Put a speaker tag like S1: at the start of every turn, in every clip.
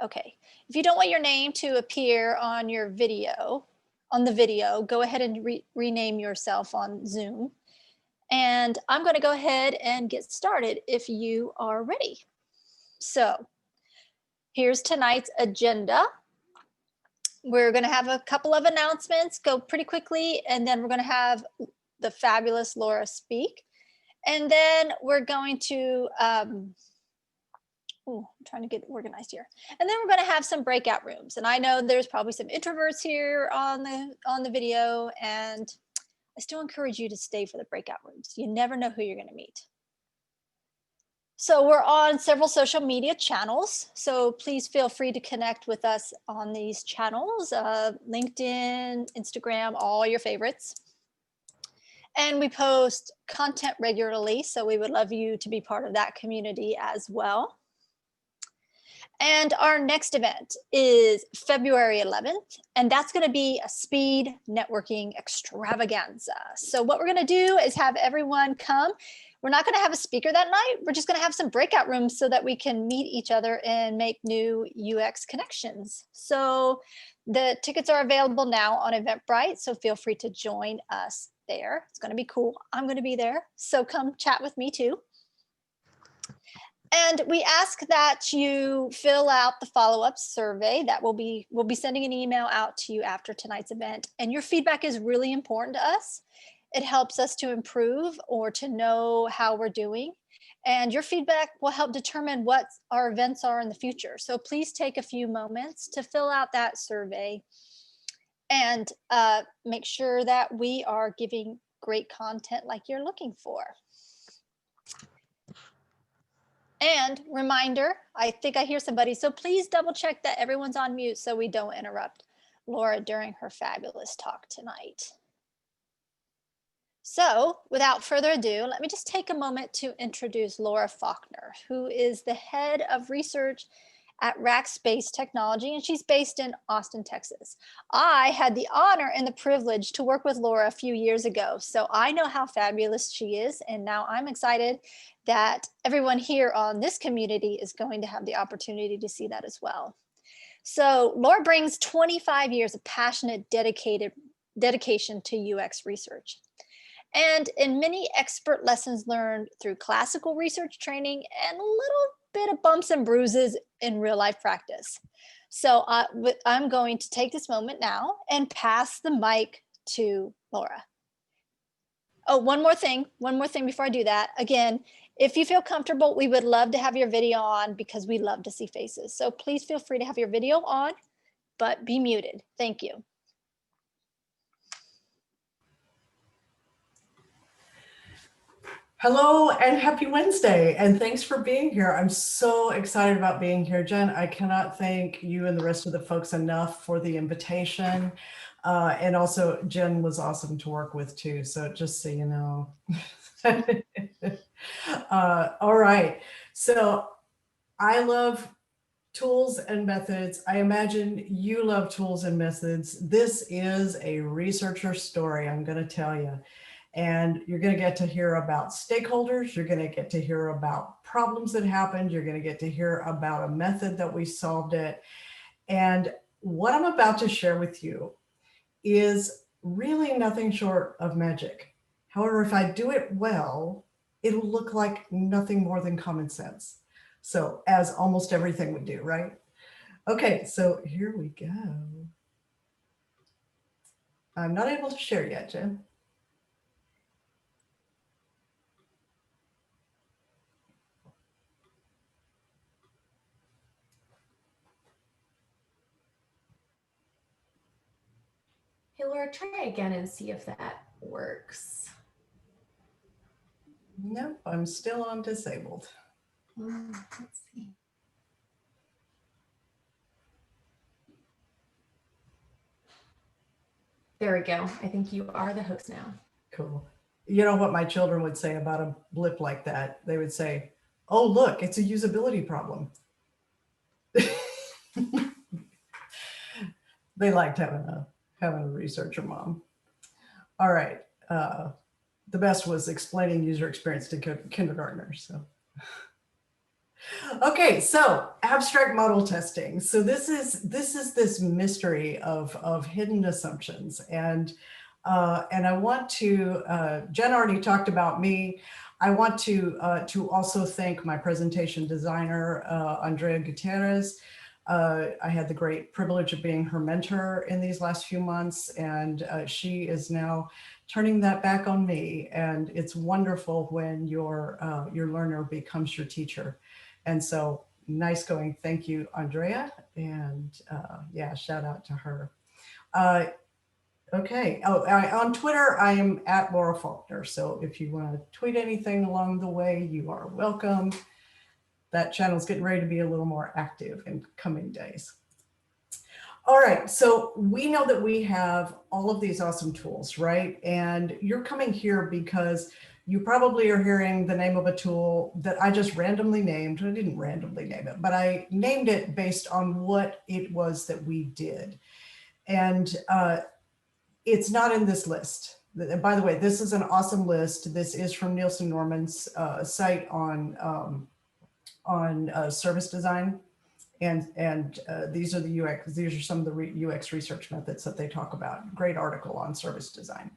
S1: Okay. If you don't want your name to appear on your video, go ahead and rename yourself on Zoom. And I'm going to go ahead and get started if you are ready. So here's tonight's agenda. We're going to have a couple of announcements, go pretty quickly, and then we're going to have the fabulous Laura speak. And then we're going to, I'm trying to get organized here. And then we're going to have some breakout rooms. And I know there's probably some introverts here on the video, and I still encourage you to stay for the breakout rooms. You never know who you're going to meet. So we're on several social media channels, so please feel free to connect with us on these channels, LinkedIn, Instagram, all your favorites. And we post content regularly, so we would love you to be part of that community as well. And our next event is February 11th, and that's going to be a speed networking extravaganza. So what we're going to do is have everyone come. We're not going to have a speaker that night. We're just going to have some breakout rooms so that we can meet each other and make new UX connections. So the tickets are available now on Eventbrite, so feel free to join us there. It's going to be cool. I'm going to be there, so come chat with me too. And we ask that you fill out the follow-up survey that we'll be sending an email out to you after tonight's event. And your feedback is really important to us. It helps us to improve or to know how we're doing. And your feedback will help determine what our events are in the future. So please take a few moments to fill out that survey and make sure that we are giving great content like you're looking for. And reminder, I think I hear somebody, so please double check that everyone's on mute so we don't interrupt Laura during her fabulous talk tonight. So without further ado, let me just take a moment to introduce Laura Faulkner, who is the head of research at Rackspace Technology, and she's based in Austin, Texas. I had the honor and the privilege to work with Laura a few years ago, so I know how fabulous she is, and now I'm excited that everyone here on this community is going to have the opportunity to see that as well. So Laura brings 25 years of passionate, dedication to UX research. And in many expert lessons learned through classical research training and a little bit of bumps and bruises in real life practice. So I'm going to take this moment now and pass the mic to Laura. Oh, one more thing before I do that. Again, if you feel comfortable, we would love to have your video on because we love to see faces. So please feel free to have your video on, but be muted. Thank you.
S2: Hello and happy Wednesday, and thanks for being here. I'm so excited about being here, Jen. I cannot thank you and the rest of the folks enough for the invitation. And also Jen was awesome to work with too, so just so you know. All right, so I love tools and methods. I imagine you love tools and methods. This is a researcher story, I'm going to tell you. And you're going to get to hear about stakeholders. You're going to get to hear about problems that happened. You're going to get to hear about a method that we solved it. And what I'm about to share with you is really nothing short of magic. However, if I do it well, it'll look like nothing more than common sense. So as almost everything we do, right? Okay, so here we go. I'm not able to share yet, Jen.
S3: Hey, Laura, try again and see if that works.
S2: Nope, I'm still on disabled.
S3: Let's see. There we go. I think you are the host now.
S2: Cool. You know what my children would say about a blip like that? They would say, oh, look, it's a usability problem. They liked having a researcher mom. All right. The best was explaining user experience to kindergartners. So, Okay, so abstract model testing. So this is this mystery of hidden assumptions, and I want to. Jen already talked about me. I want to also thank my presentation designer, Andrea Gutierrez. I had the great privilege of being her mentor in these last few months, and she is now turning that back on me. And it's wonderful when your learner becomes your teacher. And so nice going. Thank you, Andrea. And yeah, shout out to her. Okay. Oh, on Twitter, I am at Laura Faulkner. So if you want to tweet anything along the way, you are welcome. That channel is getting ready to be a little more active in coming days. All right, so we know that we have all of these awesome tools, right? And you're coming here because you probably are hearing the name of a tool that I just randomly named. I didn't randomly name it, but I named it based on what it was that we did. And it's not in this list. By the way, this is an awesome list. This is from Nielsen Norman's site on service design. And these are the UX, these are some of the UX research methods that they talk about. Great article on service design.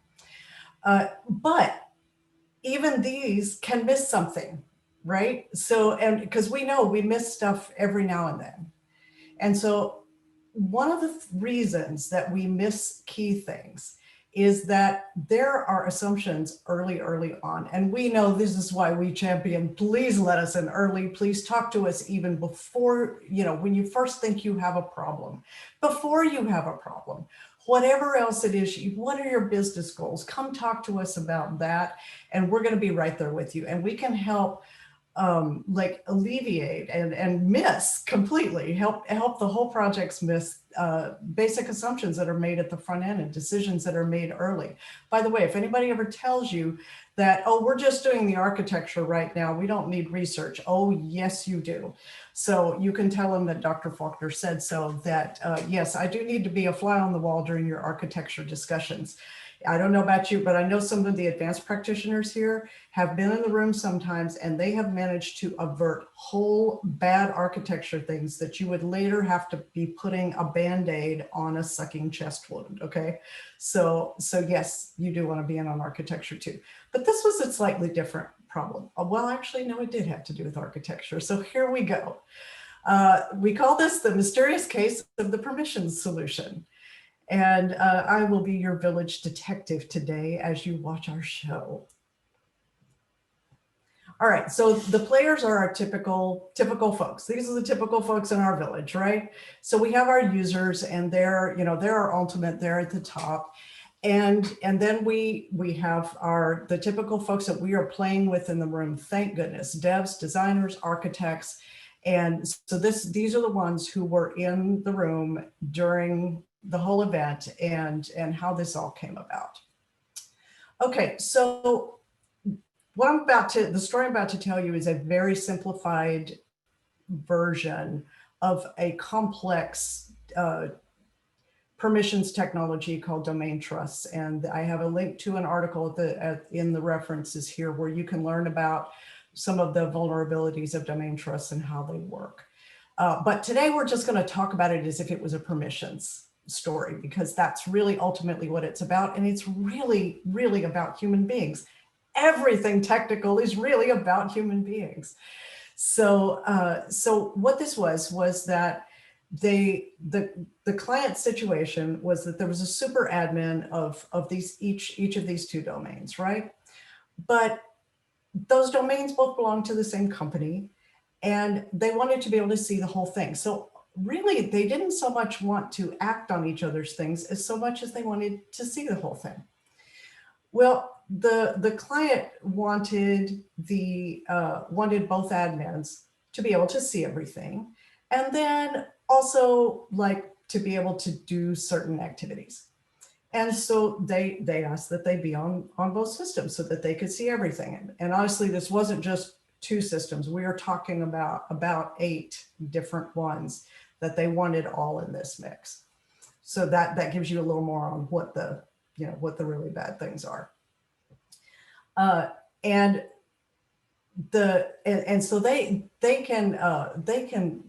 S2: But even these can miss something, right? So, and because we know we miss stuff every now and then. And so one of the reasons that we miss key things is that there are assumptions early on. And we know this is why we champion, please let us in early, please talk to us even before, when you first think you have a problem, before you have a problem, whatever else it is, what are your business goals? Come talk to us about that. And we're gonna be right there with you. And we can help like alleviate and miss completely, help the whole projects miss basic assumptions that are made at the front end and decisions that are made early. By the way, if anybody ever tells you that, oh, we're just doing the architecture right now, we don't need research. Oh, yes, you do. So you can tell them that Dr. Faulkner said so, that yes, I do need to be a fly on the wall during your architecture discussions. I don't know about you, but I know some of the advanced practitioners here have been in the room sometimes, and they have managed to avert whole bad architecture things that you would later have to be putting a Band-Aid on a sucking chest wound, okay? So yes, you do want to be in on architecture too. But this was a slightly different problem. Well, actually, no, it did have to do with architecture. So here we go. We call this the mysterious case of the permissions solution. And I will be your village detective today as you watch our show. All right, so the players are our typical folks. These are the typical folks in our village, right? So we have our users, and they're our ultimate, they're at the top. And then we have the typical folks that we are playing with in the room, thank goodness, devs, designers, architects. And so these are the ones who were in the room during the whole event and how this all came about. Okay, so the story I'm about to tell you is a very simplified version of a complex permissions technology called domain trusts. And I have a link to an article in the references here where you can learn about some of the vulnerabilities of domain trusts and how they work. But today we're just going to talk about it as if it was a permissions story, because that's really ultimately what it's about. And it's really, really about human beings. Everything technical is really about human beings. So what this was that the client situation was that there was a super admin of each of these two domains, right? But those domains both belong to the same company, and they wanted to be able to see the whole thing. So really, they didn't so much want to act on each other's things as so much as they wanted to see the whole thing. Well, the client wanted both admins to be able to see everything, and then also like to be able to do certain activities. And so they asked that they be on both systems so that they could see everything. And honestly, this wasn't just 2 systems. We are talking about 8 different ones that they wanted all in this mix. So that gives you a little more on what the really bad things are. And so they can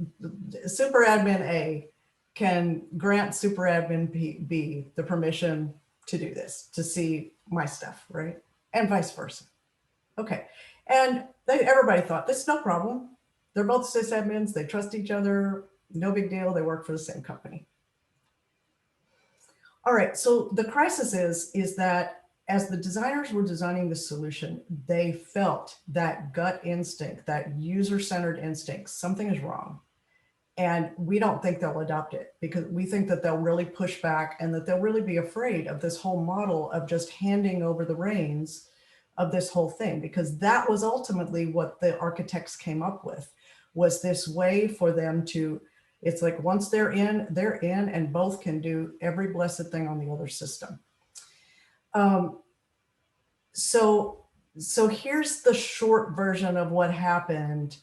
S2: super admin A can grant super admin B the permission to do this, to see my stuff, right? And vice versa. Okay, and everybody thought this is no problem. They're both sysadmins, they trust each other, no big deal, they work for the same company. All right, so the crisis is that as the designers were designing the solution, they felt that gut instinct, that user-centered instinct, something is wrong. And we don't think they'll adopt it because we think that they'll really push back and that they'll really be afraid of this whole model of just handing over the reins of this whole thing, because that was ultimately what the architects came up with, was this way for them to, it's like once they're in, and both can do every blessed thing on the other system. So here's the short version of what happened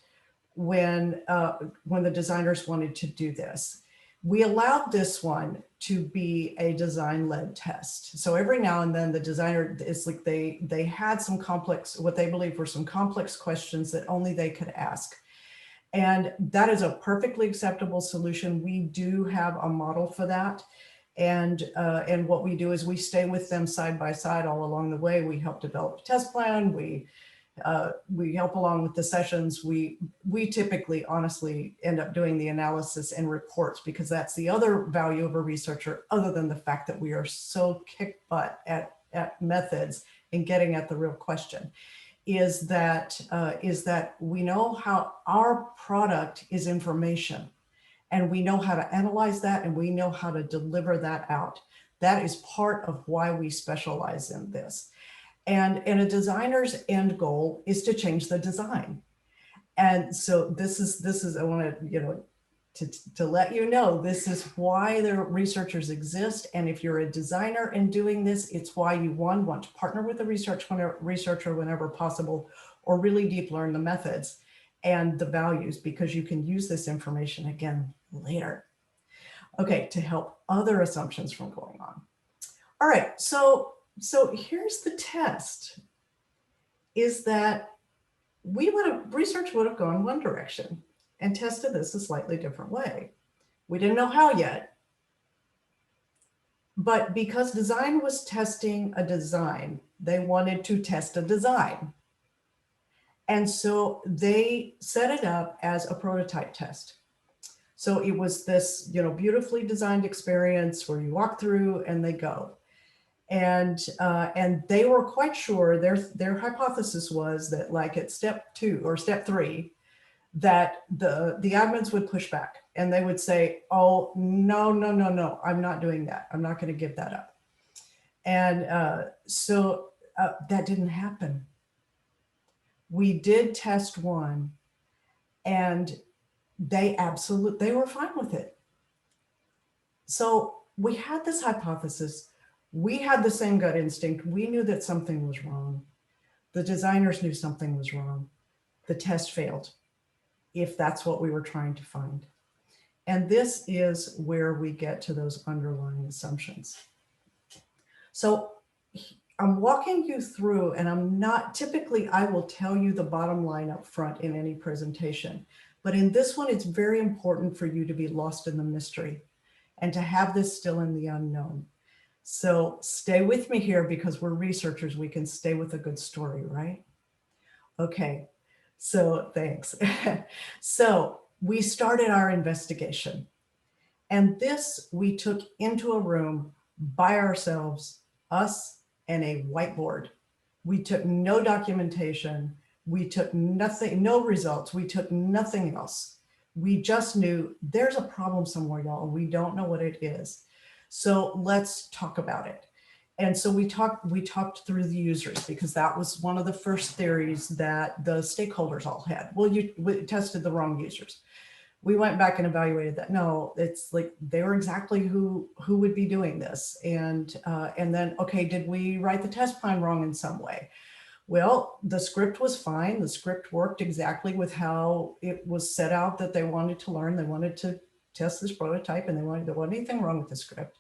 S2: when the designers wanted to do this. We allowed this one to be a design-led test. So every now and then the designer, it's like they had some complex, what they believed were some complex questions that only they could ask. And that is a perfectly acceptable solution. We do have a model for that. And what we do is we stay with them side by side all along the way. We help develop a test plan. We help along with the sessions. We typically, honestly, end up doing the analysis and reports, because that's the other value of a researcher, other than the fact that we are so kick butt at methods and getting at the real question, is that we know how our product is information, and we know how to analyze that, and we know how to deliver that out. That is part of why we specialize in this. And a designer's end goal is to change the design. And so this is I want to let you know, this is why the researchers exist. And if you're a designer and doing this, it's why you want to partner with a researcher whenever possible, or really deep learn the methods and the values, because you can use this information again later. Okay, to help other assumptions from going on. All right, so here's the test, is that research would have gone one direction and tested this a slightly different way. We didn't know how yet, but because design was testing a design, they wanted to test a design. And so they set it up as a prototype test. So it was this, beautifully designed experience where you walk through and they go. And they were quite sure, their hypothesis was that, like at step 2 or step 3, that the admins would push back and they would say, oh, no, I'm not doing that. I'm not going to give that up. And so that didn't happen. We did test one, and they were fine with it. So we had this hypothesis. We had the same gut instinct. We knew that something was wrong. The designers knew something was wrong. The test failed, if that's what we were trying to find. And this is where we get to those underlying assumptions. So I'm walking you through, and I'm not, typically I will tell you the bottom line up front in any presentation, but in this one, it's very important for you to be lost in the mystery and to have this still in the unknown. So stay with me here, because we're researchers. We can stay with a good story, right? Okay, so thanks. So we started our investigation, and this we took into a room by ourselves, us and a whiteboard. We took no documentation. We took nothing, no results. We took nothing else. We just knew there's a problem somewhere, y'all, and we don't know what it is. So let's talk about it. And so we talked through the users, because that was one of the first theories that the stakeholders all had. Well, we tested the wrong users. We went back and evaluated that. No, it's like they were exactly who would be doing this. And then, okay, did we write the test plan wrong in some way? Well, the script was fine. The script worked exactly with how it was set out that they wanted to learn. They wanted to test this prototype, and there wasn't anything wrong with the script.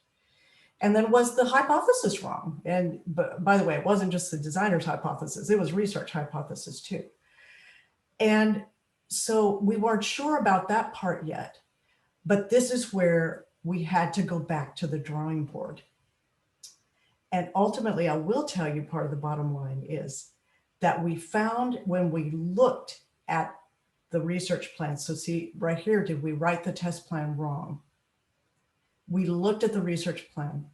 S2: And then was the hypothesis wrong? And by the way, it wasn't just the designer's hypothesis, it was research hypothesis too. And so we weren't sure about that part yet, but this is where we had to go back to the drawing board. And ultimately, I will tell you, part of the bottom line is that we found when we looked at the research plan. So see right here, did we write the test plan wrong? We looked at the research plan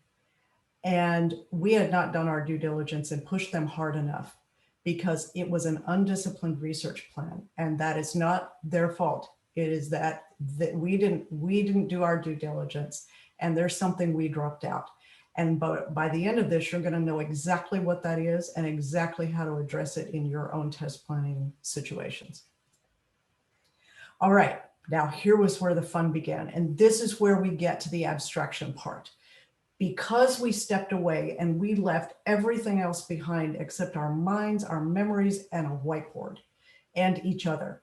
S2: and we had not done our due diligence and pushed them hard enough because it was an undisciplined research plan, and that is not their fault. It is that we didn't do our due diligence, and there's something we dropped out. And by the end of this, you're going to know exactly what that is and exactly how to address it in your own test planning situations. All right, now here was where the fun began. And this is where we get to the abstraction part. Because we stepped away and we left everything else behind except our minds, our memories, and a whiteboard, and each other,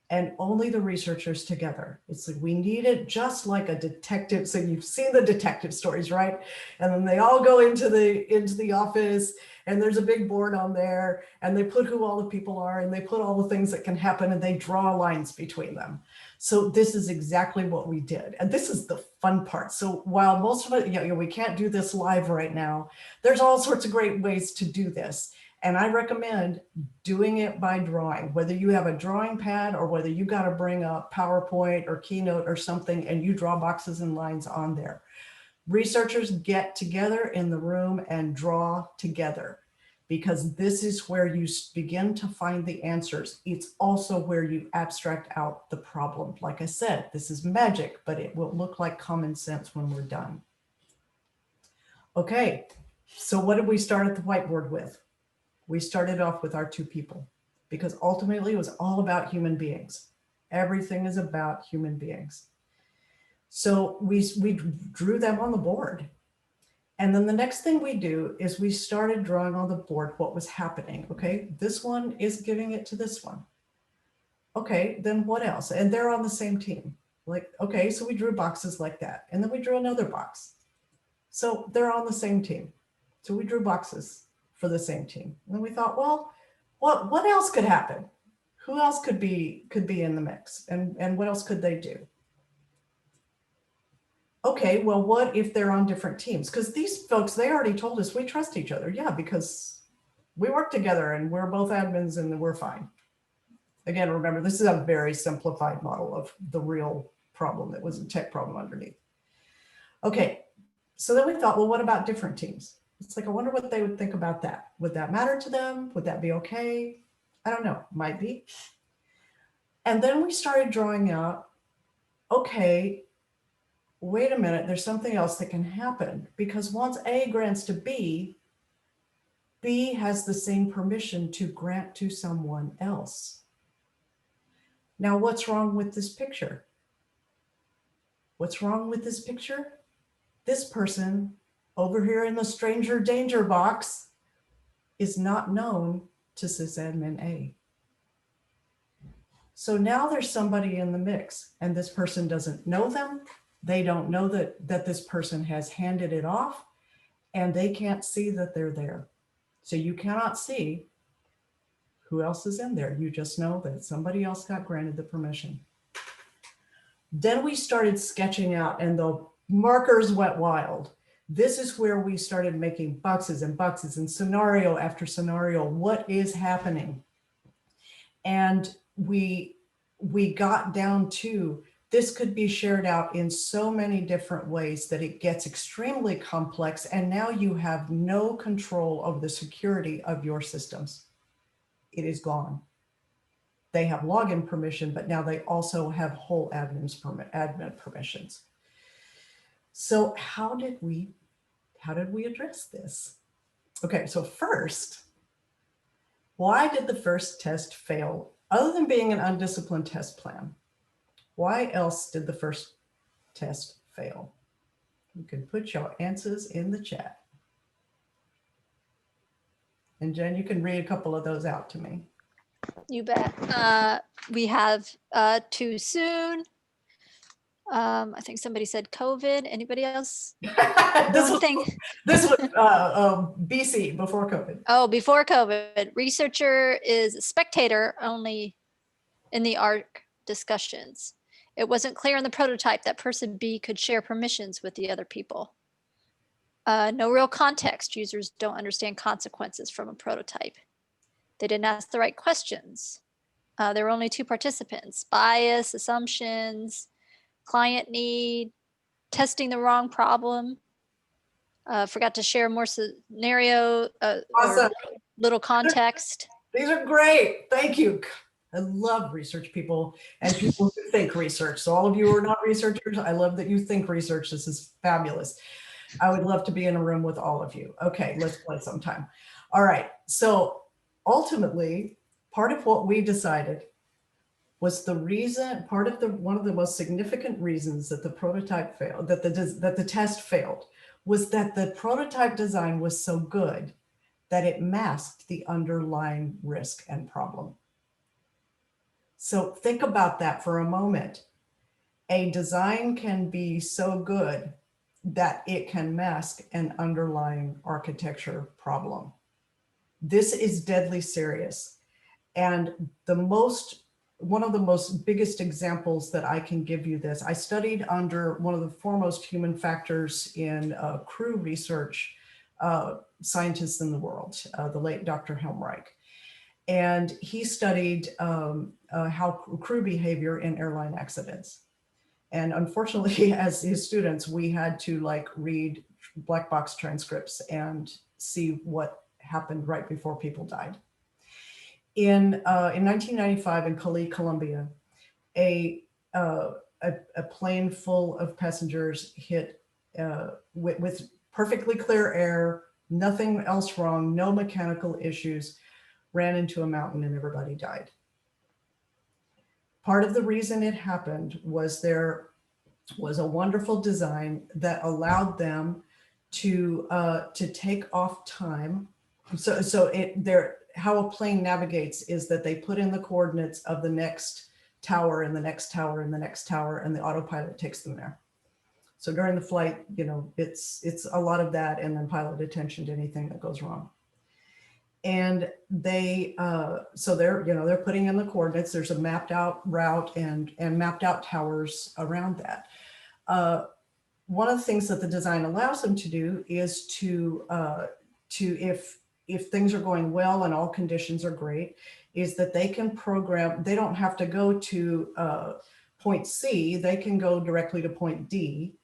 S2: and only the researchers together. It's like we needed, just like a detective. So you've seen the detective stories, right? And then they all go into the office, and there's a big board on there, and they put who all the people are, and they put all the things that can happen, and they draw lines between them. So this is exactly what we did. And this is the fun part. So while most of it, we can't do this live right now, there's all sorts of great ways to do this. And I recommend doing it by drawing, whether you have a drawing pad or whether you got to bring up PowerPoint or Keynote or something and you draw boxes and lines on there. Researchers get together in the room and draw together, because this is where you begin to find the answers. It's also where you abstract out the problem. Like I said, this is magic, but it will look like common sense when we're done. Okay, so what did we start at the whiteboard with? We started off with our two people, because ultimately it was all about human beings. Everything is about human beings. So we drew them on the board. And then the next thing we do is we started drawing on the board what was happening. Okay, this one is giving it to this one. Okay, then what else? And they're on the same team. Like, okay, so we drew boxes like that. And then we drew another box. So they're on the same team. So we drew boxes for the same team. And then we thought, well, what else could happen? Who else could be in the mix? And what else could they do? Okay, well, what if they're on different teams? Because these folks, they already told us we trust each other. Yeah, because we work together and we're both admins and we're fine. Again, remember, this is a very simplified model of the real problem that was a tech problem underneath. Okay, so then we thought, well, what about different teams? It's like, I wonder what they would think about that. Would that matter to them? Would that be okay? I don't know, might be. And then we started drawing out, okay, wait a minute, there's something else that can happen, because once A grants to B, B has the same permission to grant to someone else. Now, what's wrong with this picture? What's wrong with this picture? This person over here in the stranger danger box is not known to sysadmin A. So now there's somebody in the mix, and this person doesn't know them. They don't know that this person has handed it off, and they can't see that they're there. So you cannot see who else is in there. You just know that somebody else got granted the permission. Then we started sketching out, and the markers went wild. This is where we started making boxes and boxes and scenario after scenario. What is happening? And we got down to, this could be shared out in so many different ways that it gets extremely complex. And now you have no control over the security of your systems. It is gone. They have login permission, but now they also have whole admin permissions. So how did we address this? Okay, so first, why did the first test fail? Other than being an undisciplined test plan, why else did the first test fail? You can put your answers in the chat. And Jen, you can read a couple of those out to me.
S1: You bet. We have too soon. I think somebody said COVID. Anybody else?
S2: This was BC, before COVID.
S1: Oh, before COVID. Researcher is spectator only in the ARC discussions. It wasn't clear in the prototype that person B could share permissions with the other people. No real context. Users don't understand consequences from a prototype. They didn't ask the right questions. There were only 2 participants. Bias, assumptions, client need, testing the wrong problem. Forgot to share more scenario or
S2: Awesome.
S1: little context.
S2: These are great. Thank you. I love research people and people who think research. So all of you who are not researchers, I love that you think research. This is fabulous. I would love to be in a room with all of you. Okay, let's play sometime. All right. So ultimately, part of what we decided was the reason, one of the most significant reasons that the prototype failed, that the test failed, was that the prototype design was so good that it masked the underlying risk and problem. So think about that for a moment. A design can be so good that it can mask an underlying architecture problem. This is deadly serious. And one of the most biggest examples that I can give you this, I studied under one of the foremost human factors in crew research scientists in the world, the late Dr. Helmreich. And he studied how crew behavior in airline accidents. And unfortunately, as his students, we had to read black box transcripts and see what happened right before people died. In 1995 in Cali, Colombia, a plane full of passengers hit with perfectly clear air, nothing else wrong, no mechanical issues, ran into a mountain and everybody died. Part of the reason it happened was there was a wonderful design that allowed them to take off time. How a plane navigates is that they put in the coordinates of the next tower and the next tower and the next tower, and the autopilot takes them there. So during the flight, it's a lot of that, and then pilot attention to anything that goes wrong. And they're putting in the coordinates. There's a mapped out route and mapped out towers around that. One of the things that the design allows them to do is to if things are going well and all conditions are great, is that they can program. They don't have to go to point C. They can go directly to point D.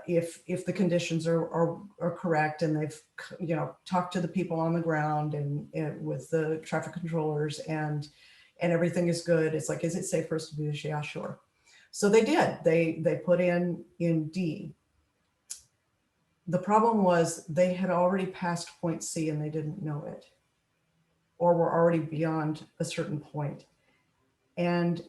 S2: If the conditions are correct, and they've talked to the people on the ground and with the traffic controllers, and everything is good. It's like, is it safe for us to do this? Yeah, sure. So they did. They put in D. The problem was they had already passed point C and they didn't know it, or were already beyond a certain point. And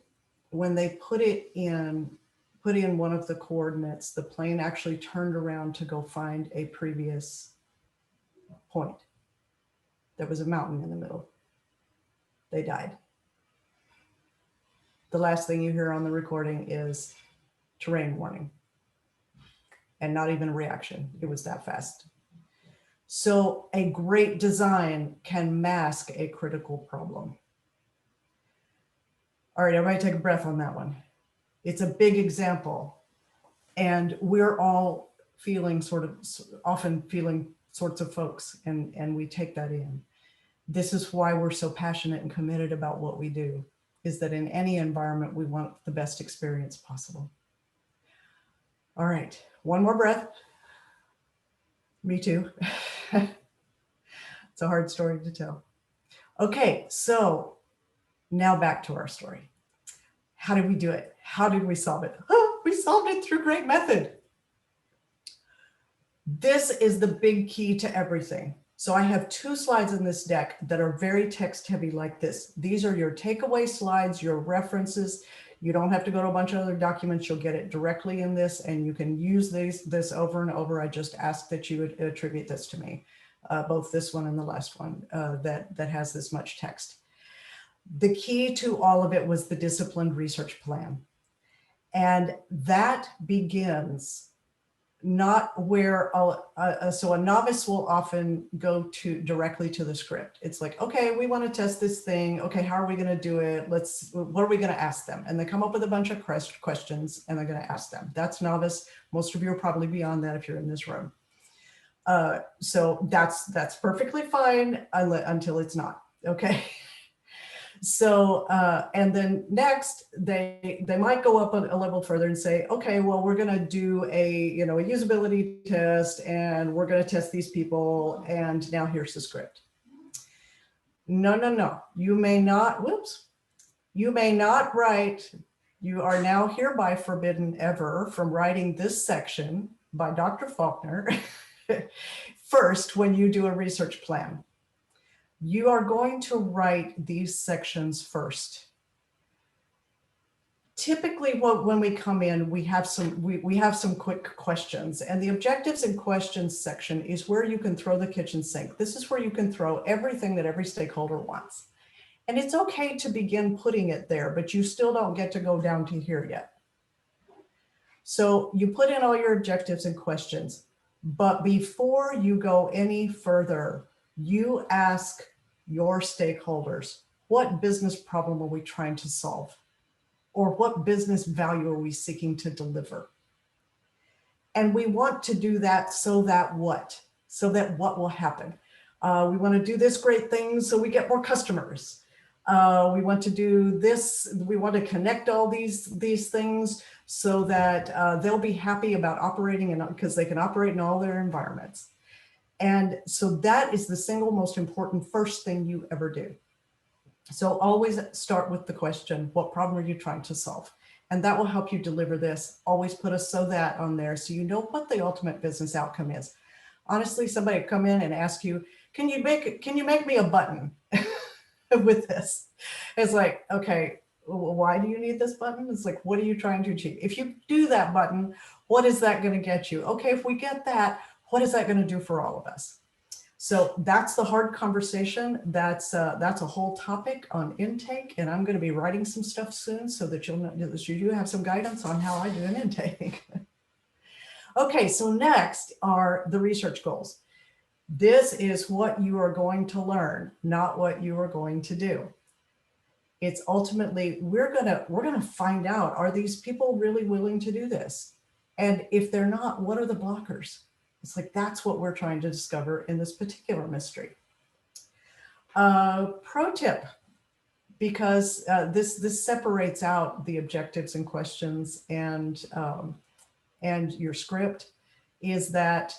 S2: when they put in one of the coordinates, the plane actually turned around to go find a previous point. There was a mountain in the middle. They died. The last thing you hear on the recording is terrain warning, and not even a reaction. It was that fast. So a great design can mask a critical problem. All right, everybody take a breath on that one. It's a big example, and we're all often feeling sorts of folks, and we take that in. This is why we're so passionate and committed about what we do, is that in any environment, we want the best experience possible. All right, one more breath. Me too. It's a hard story to tell. Okay, so now back to our story. How did we do it? How did we solve it? Oh, we solved it through great method. This is the big key to everything. So I have 2 slides in this deck that are very text heavy like this. These are your takeaway slides, your references. You don't have to go to a bunch of other documents. You'll get it directly in this, and you can use this over and over. I just ask that you would attribute this to me, both this one and the last one that has this much text. The key to all of it was the disciplined research plan. And that begins not where so a novice will often go directly to the script. It's like, okay, we want to test this thing. Okay, how are we going to do it? What are we going to ask them? And they come up with a bunch of questions and they're going to ask them. That's novice. Most of you are probably beyond that if you're in this room. So that's perfectly fine until it's not. Okay. So, and then next, they might go up a level further and say, okay, well, we're going to do a usability test and we're going to test these people. And now here's the script. No, you may not, you may not write, you are now hereby forbidden ever from writing this section by Dr. Faulkner first when you do a research plan. You are going to write these sections first. Typically, when we come in, we have some quick questions, and the objectives and questions section is where you can throw the kitchen sink. This is where you can throw everything that every stakeholder wants. And it's okay to begin putting it there, but you still don't get to go down to here yet. So you put in all your objectives and questions, but before you go any further, you ask your stakeholders, what business problem are we trying to solve? Or what business value are we seeking to deliver? And we want to do that so that what? So that what will happen? We want to do this great thing so we get more customers. We want to do this, we want to connect all these things so that they'll be happy about operating because they can operate in all their environments. And so that is the single most important first thing you ever do. So always start with the question, what problem are you trying to solve? And that will help you deliver this. Always put a so that on there so you know what the ultimate business outcome is. Honestly, somebody come in and ask you, can you make me a button with this? It's like, okay, why do you need this button? It's like, what are you trying to achieve? If you do that button, what is that going to get you? Okay, if we get that, what is that going to do for all of us? So that's the hard conversation. That's a whole topic on intake, and I'm going to be writing some stuff soon so that you'll know that you have some guidance on how I do an intake. Okay, so next are the research goals. This is what you are going to learn, not what you are going to do. It's ultimately, we're gonna find out, are these people really willing to do this? And if they're not, what are the blockers? It's like, that's what we're trying to discover in this particular mystery. Pro tip, because this separates out the objectives and questions and your script, is that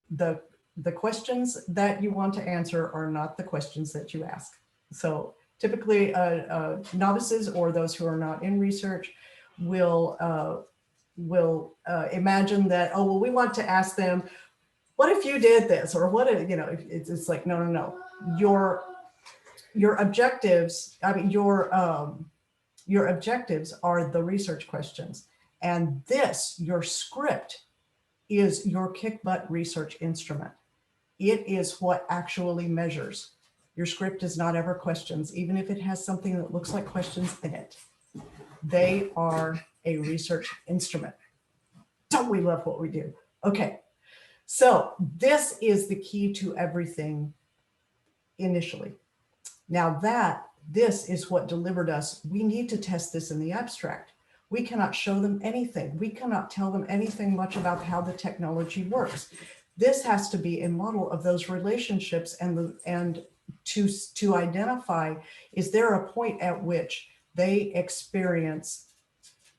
S2: the questions that you want to answer are not the questions that you ask. So typically novices or those who are not in research will imagine that, oh, well, we want to ask them, what if you did this? Or what if, it's like, no. Your objectives, I mean, your objectives are the research questions. And this, your script, is your kick butt research instrument. It is what actually measures. Your script is not ever questions, even if it has something that looks like questions in it. They are a research instrument. Don't we love what we do? Okay. So this is the key to everything initially. Now this is what delivered us. We need to test this in the abstract. We cannot show them anything. We cannot tell them anything much about how the technology works. This has to be a model of those relationships and to identify, is there a point at which they experience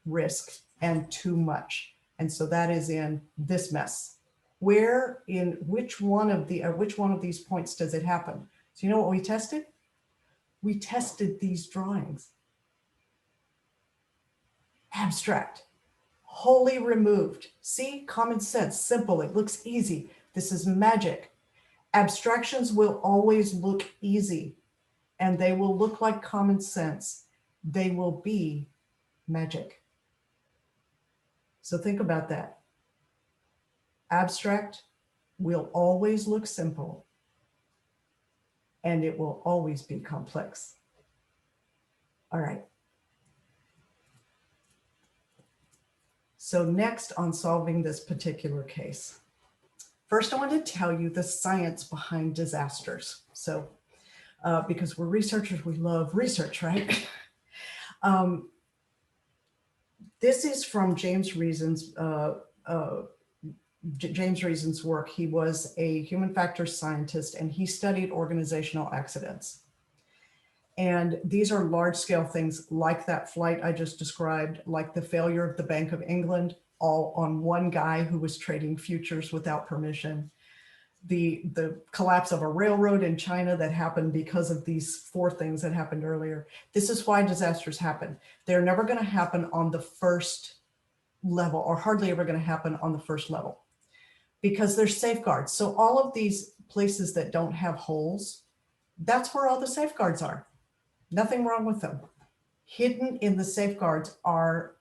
S2: risk and too much? And so that is in this mess. Where in which one of these points does it happen? So you know what we tested? We tested these drawings. Abstract, wholly removed. See, common sense, simple, it looks easy. This is magic. Abstractions will always look easy and they will look like common sense. They will be magic. So think about that. Abstract will always look simple and it will always be complex. All right. So next on solving this particular case. First, I want to tell you the science behind disasters. So because we're researchers, we love research, right? This is from James Reason's work. He was a human factors scientist and he studied organizational accidents. And these are large scale things like that flight I just described, like the failure of the Bank of England, all on one guy who was trading futures without permission. The collapse of a railroad in China that happened because of these 4 things that happened earlier. This is why disasters happen. They're never going to happen on the first level, or hardly ever going to happen on the first level, because there's safeguards. So all of these places that don't have holes, that's where all the safeguards are. Nothing wrong with them. Hidden in the safeguards are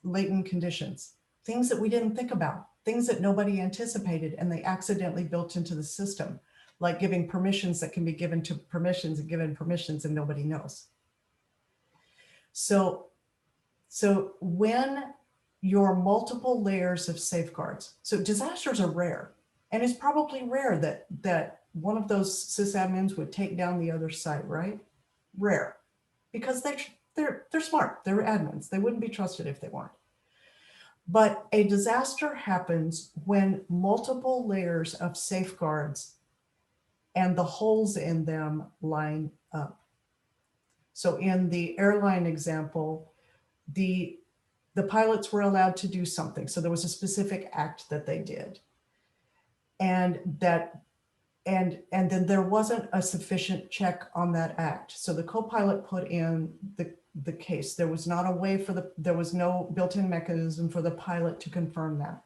S2: latent conditions, things that we didn't think about, things that nobody anticipated and they accidentally built into the system, like giving permissions that can be given to permissions and given permissions and nobody knows. So when your multiple layers of safeguards, so disasters are rare, and it's probably rare that one of those sysadmins would take down the other site, right? Rare, because they're smart, they're admins, they wouldn't be trusted if they weren't. But a disaster happens when multiple layers of safeguards and the holes in them line up. So in the airline example, the pilots were allowed to do something. So there was a specific act that they did. And then there wasn't a sufficient check on that act. So the co-pilot put in the case. There was not a way there was no built-in mechanism for the pilot to confirm that,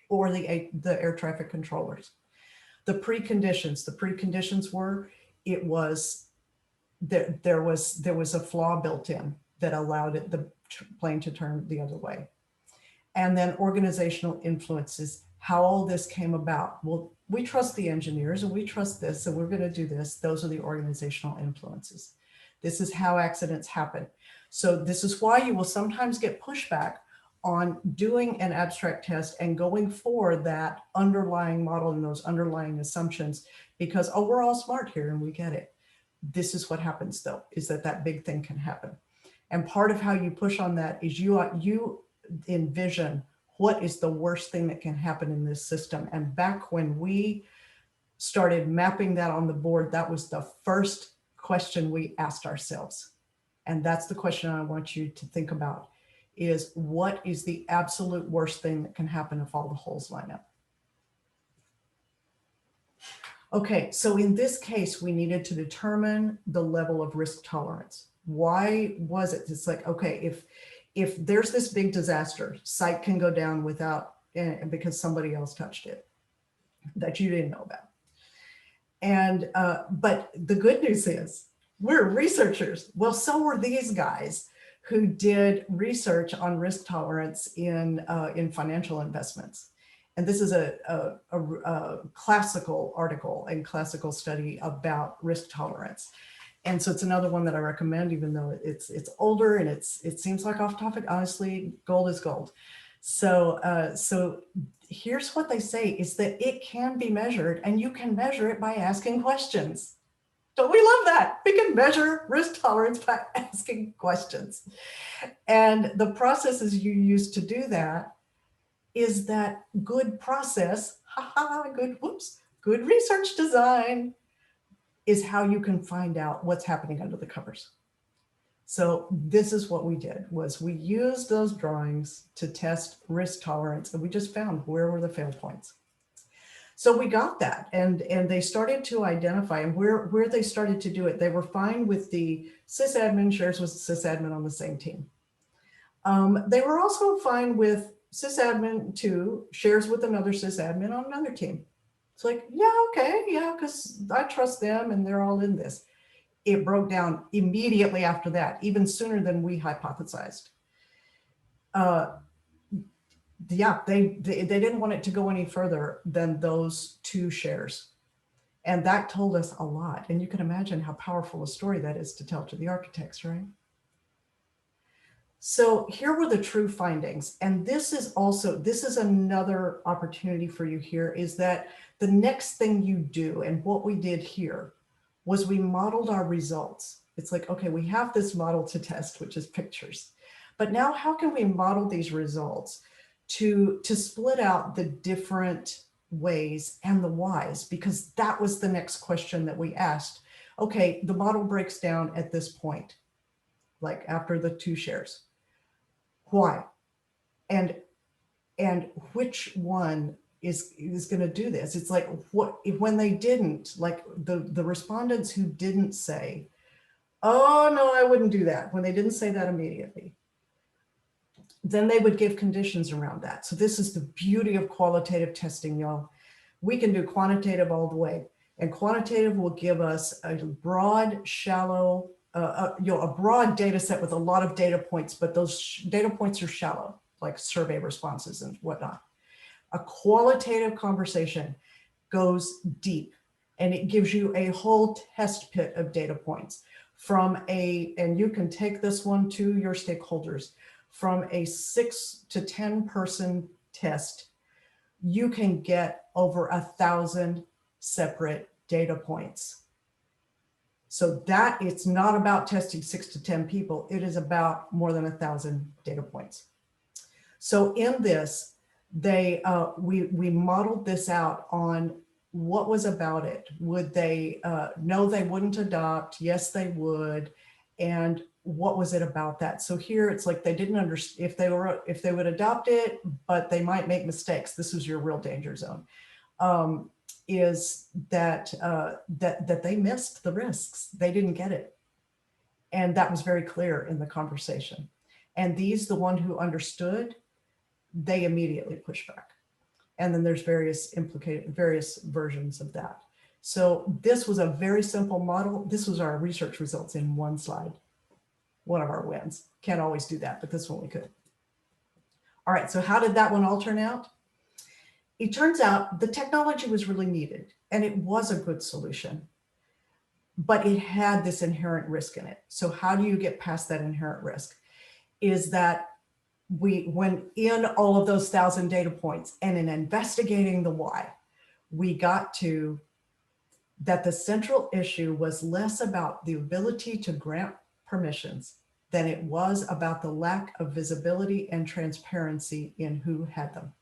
S2: or the air traffic controllers. The preconditions were, there was a flaw built in that allowed the plane to turn the other way. And then organizational influences, how all this came about. Well, we trust the engineers and we trust this, so we're going to do this. Those are the organizational influences. This is how accidents happen. So this is why you will sometimes get pushback on doing an abstract test and going for that underlying model and those underlying assumptions, because, oh, we're all smart here and we get it. This is what happens though, is that big thing can happen. And part of how you push on that is you envision what is the worst thing that can happen in this system. And back when we started mapping that on the board, that was the first question we asked ourselves. And that's the question I want you to think about, is what is the absolute worst thing that can happen if all the holes line up? Okay, so in this case, we needed to determine the level of risk tolerance. Why was it? It's like, okay, if there's this big disaster, site can go down without, because somebody else touched it that you didn't know about. And, but the good news is we're researchers. Well, so were these guys who did research on risk tolerance in financial investments. And this is a classical article and classical study about risk tolerance. And so it's another one that I recommend, even though it's older and it seems like off topic. Honestly, gold is gold. So here's what they say is that it can be measured, and you can measure it by asking questions. Don't we love that? We can measure risk tolerance by asking questions. And the processes you use to do that is that good process, good research design is how you can find out what's happening under the covers. So this is what we did, was we used those drawings to test risk tolerance, and we just found where were the fail points. So we got that, and they started to identify, and where they started to do it, they were fine with the sysadmin shares with sysadmin on the same team. They were also fine with sysadmin 2 shares with another sysadmin on another team. It's like, yeah, okay, yeah, because I trust them and they're all in this. It broke down immediately after that, even sooner than we hypothesized. Yeah, they didn't want it to go any further than those 2 shares. And that told us a lot. And you can imagine how powerful a story that is to tell to the architects, right? So here were the true findings. And this is another opportunity for you here, is that the next thing you do, and what we did here was we modeled our results. It's like, okay, we have this model to test, which is pictures. But now how can we model these results to split out the different ways and the whys? Because that was the next question that we asked. Okay, the model breaks down at this point, like after the 2 shares. Why? And which one is going to do this? It's like, what if when they didn't, like the respondents who didn't say, oh no, I wouldn't do that, when they didn't say that immediately, then they would give conditions around that. So this is the beauty of qualitative testing, y'all. We can do quantitative all the way, and quantitative will give us a broad, shallow, a broad data set with a lot of data points, but those data points are shallow, like survey responses and whatnot. A qualitative conversation goes deep, and it gives you a whole test pit of data points and you can take this one to your stakeholders. From a 6 to 10 person test, you can get over 1,000 separate data points. So that it's not about testing 6 to 10 people. It is about more than 1,000 data points. So in this, we modeled this out on what was about it. Would they, no, they wouldn't adopt. Yes, they would. And what was it about that? So here it's like they didn't understand if they would adopt it, but they might make mistakes. This was your real danger zone. Is that that they missed the risks. They didn't get it. And that was very clear in the conversation. And the one who understood, they immediately push back. And then there's various versions of that. So this was a very simple model. This was our research results in one slide. One of our wins. Can't always do that, but this one we could. All right, so how did that one all turn out? It turns out the technology was really needed, and it was a good solution, but it had this inherent risk in it. So how do you get past that inherent risk? Is that when in all of those 1,000 data points and in investigating the why, we got to that the central issue was less about the ability to grant permissions than it was about the lack of visibility and transparency in who had them.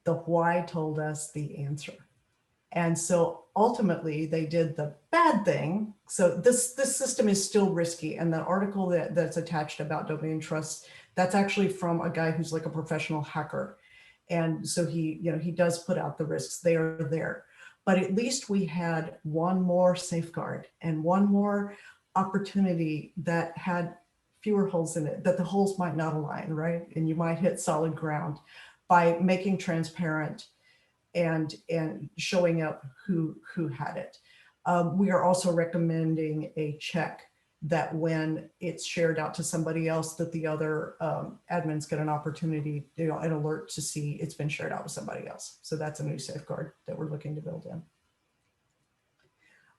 S2: The why told us the answer. And so ultimately they did the bad thing. So this system is still risky. And the article that's attached about domain trust, that's actually from a guy who's like a professional hacker. And so he does put out the risks. They are there. But at least we had one more safeguard and one more opportunity that had fewer holes in it, that the holes might not align, right? And you might hit solid ground by making transparent and showing up who had it. We are also recommending a check that when it's shared out to somebody else, that the other admins get an opportunity, an alert to see it's been shared out with somebody else. So that's a new safeguard that we're looking to build in.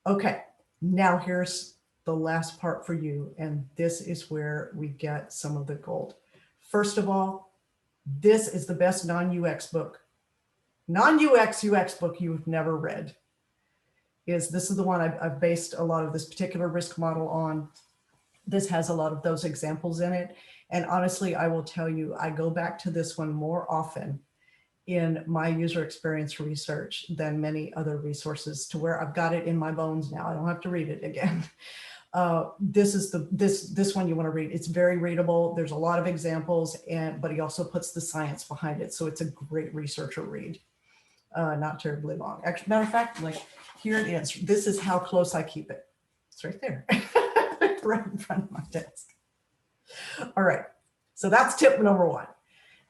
S2: Okay, now here's the last part for you. And this is where we get some of the gold. First of all, this is the best non-UX book. Non-UX UX book you've never read. This is the one I've based a lot of this particular risk model on. This has a lot of those examples in it. And honestly, I will tell you, I go back to this one more often in my user experience research than many other resources, to where I've got it in my bones now. I don't have to read it again. This is this one you want to read. It's very readable. There's a lot of examples, but he also puts the science behind it. So it's a great researcher read. Not terribly long. Actually, matter of fact, like here it is. This is how close I keep it. It's right there, right in front of my desk. All right, so that's tip number one.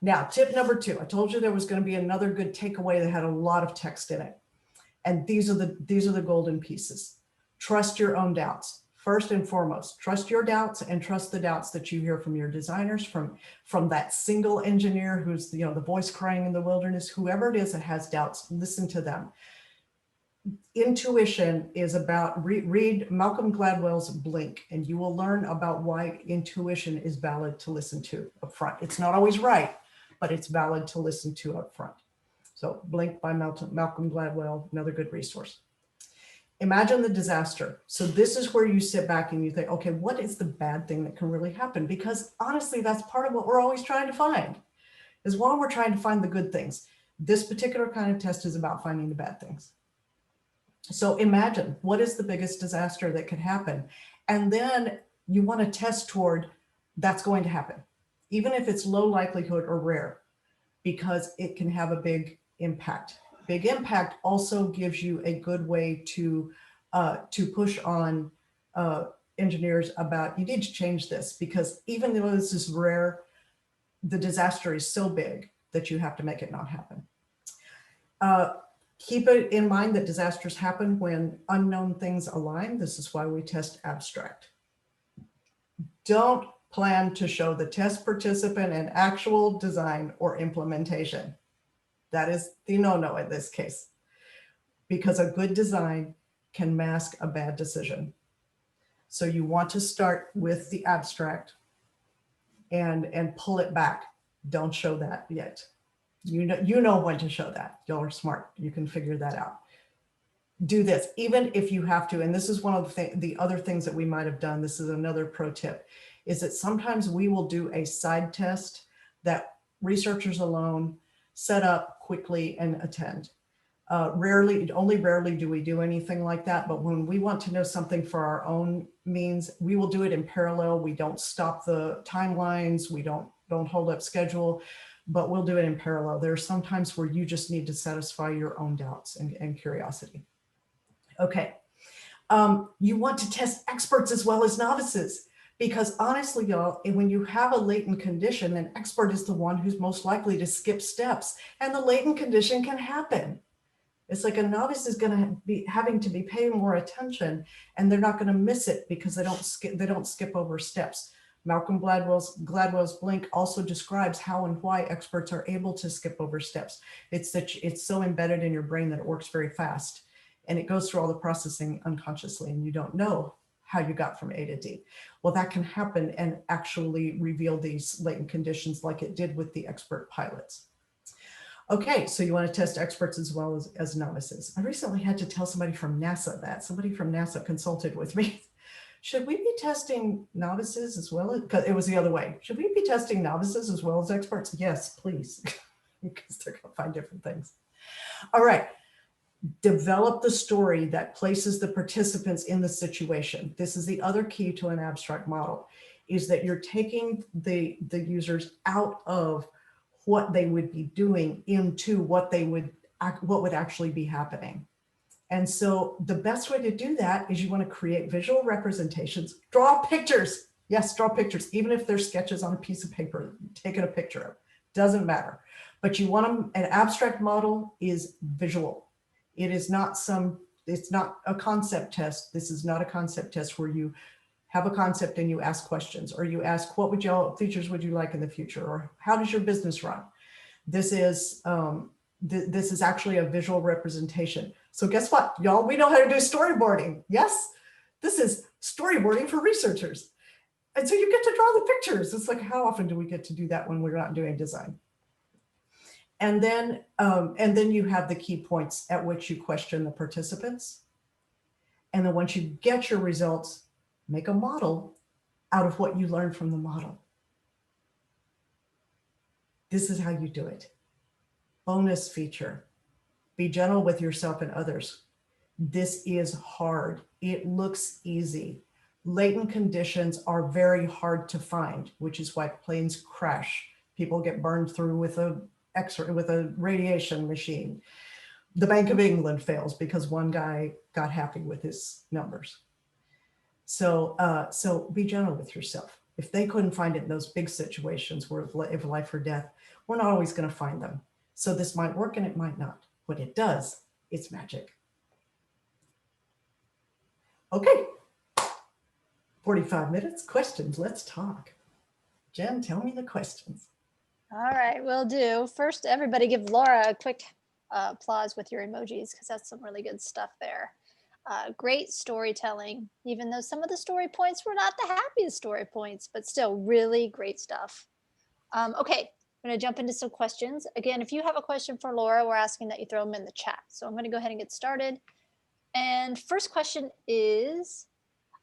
S2: Now, tip number two. I told you there was going to be another good takeaway that had a lot of text in it, and these are the golden pieces. Trust your own doubts. First and foremost, trust your doubts and trust the doubts that you hear from your designers, from that single engineer who's the voice crying in the wilderness, whoever it is that has doubts, listen to them. intuition is about, read Malcolm Gladwell's Blink, and you will learn about why intuition is valid to listen to up front. It's not always right, but it's valid to listen to up front. So Blink by Malcolm Gladwell, another good resource. Imagine the disaster. So this is where you sit back and you think, okay, what is the bad thing that can really happen? Because honestly, that's part of what we're always trying to find, is while we're trying to find the good things. This particular kind of test is about finding the bad things. So imagine, what is the biggest disaster that could happen? And then you want to test toward that's going to happen, even if it's low likelihood or rare, because it can have a big impact. Big impact also gives you a good way to push on engineers about, you need to change this, because even though this is rare, the disaster is so big that you have to make it not happen. Keep it in mind that disasters happen when unknown things align. This is why we test abstract. Don't plan to show the test participant an actual design or implementation. That is the no-no in this case, because a good design can mask a bad decision. So you want to start with the abstract and pull it back. Don't show that yet. You know when to show that. Y'all are smart. You can figure that out. Do this, even if you have to. And this is one of the other things that we might have done. This is another pro tip, is that sometimes we will do a side test that researchers alone set up quickly and attend. Only rarely do we do anything like that. But when we want to know something for our own means, we will do it in parallel. We don't stop the timelines. We don't hold up schedule, but we'll do it in parallel. There are some times where you just need to satisfy your own doubts and curiosity. Okay. You want to test experts as well as novices, because honestly, y'all, when you have a latent condition, an expert is the one who's most likely to skip steps, and the latent condition can happen. It's like a novice is going to be having to be paying more attention, and they're not going to miss it because they don't skip over steps. Malcolm Gladwell's Blink also describes how and why experts are able to skip over steps. It's so embedded in your brain that it works very fast, and it goes through all the processing unconsciously, and you don't know how you got from A to D. Well, that can happen and actually reveal these latent conditions like it did with the expert pilots. Okay, so you want to test experts as well as novices. I recently had to tell somebody from NASA that. Somebody from NASA consulted with me. Should we be testing novices as well as, because it was the other way. Should we be testing novices as well as experts? Yes, please, because they're going to find different things. All right, develop the story that places the participants in the situation. This is the other key to an abstract model, is that you're taking the users out of what they would be doing into what would actually be happening. And so the best way to do that is you want to create visual representations, draw pictures. Yes, draw pictures, even if they're sketches on a piece of paper, taking a picture of, doesn't matter. But you want them, an abstract model is visual. It is not it's not a concept test. This is not a concept test where you have a concept and you ask questions, or you ask, what features would you like in the future? Or how does your business run? This is actually a visual representation. So guess what, y'all? We know how to do storyboarding. Yes, this is storyboarding for researchers. And so you get to draw the pictures. It's like, how often do we get to do that when we're not doing design? And then you have the key points at which you question the participants. And then once you get your results, make a model out of what you learned from the model. This is how you do it. Bonus feature, be gentle with yourself and others. This is hard. It looks easy. Latent conditions are very hard to find, which is why planes crash. People get burned through with a radiation machine. The Bank of England fails because one guy got happy with his numbers. So be gentle with yourself. If they couldn't find it in those big situations where if life or death, we're not always going to find them. So this might work and it might not. What it does, it's magic. Okay, 45 minutes, questions, let's talk. Jen, tell me the questions.
S1: All right, will do. First, everybody give Laura a quick applause with your emojis because that's some really good stuff there. Great storytelling, even though some of the story points were not the happiest story points, but still really great stuff. Okay, I'm going to jump into some questions. Again, if you have a question for Laura, we're asking that you throw them in the chat. So I'm going to go ahead and get started. And first question is,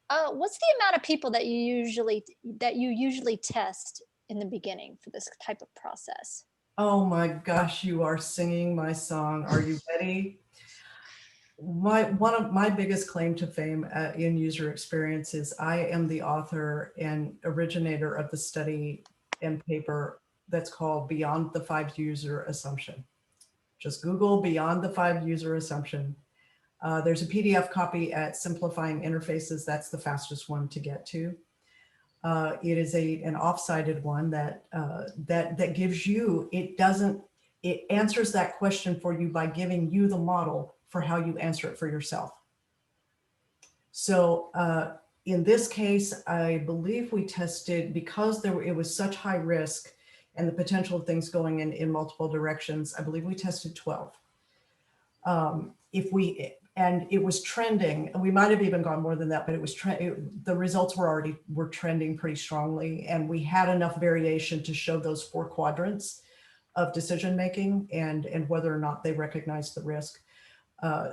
S1: what's the amount of people that you usually test in the beginning for this type of process?
S2: Oh my gosh, you are singing my song. Are you ready? One of my biggest claim to fame in user experience is I am the author and originator of the study and paper that's called Beyond the 5 User Assumption. Just Google Beyond the 5 User Assumption. There's a PDF copy at Simplifying Interfaces. That's the fastest one to get to. It is an off-sided one that gives you, it answers that question for you by giving you the model for how you answer it for yourself. So in this case, I believe we tested, because it was such high risk and the potential of things going in multiple directions, I believe we tested 12. And it was trending, and we might have even gone more than that, but it was the results were trending pretty strongly, and we had enough variation to show those 4 quadrants of decision making and whether or not they recognized the risk.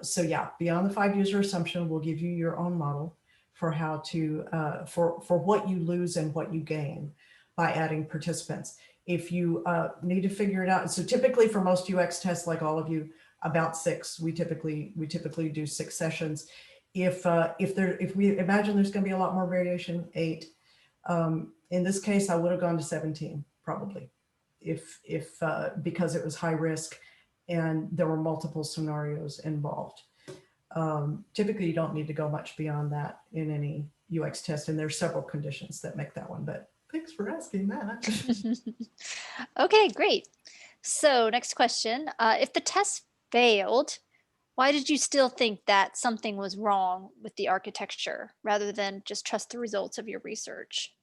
S2: So yeah, Beyond the 5 User Assumption will give you your own model for how to for what you lose and what you gain by adding participants. If you need to figure it out, so typically for most UX tests, like all of you, about 6. We typically do 6 sessions. If we imagine there's going to be a lot more variation, 8. In this case, I would have gone to 17 probably, if because it was high risk and there were multiple scenarios involved. Typically, you don't need to go much beyond that in any UX test, and there's several conditions that make that one. But thanks for asking that.
S1: Okay, great. So next question: if the test failed, why did you still think that something was wrong with the architecture rather than just trust the results of your research?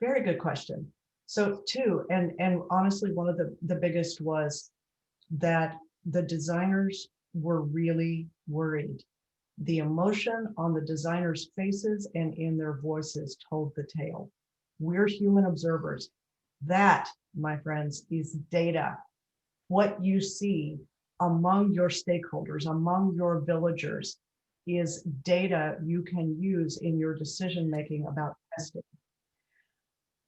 S2: Very good question. So 2, and honestly, one of the biggest was that the designers were really worried. The emotion on the designers' faces and in their voices told the tale. We're human observers. That, my friends, is data. What you see among your stakeholders, among your villagers, is data you can use in your decision making about testing.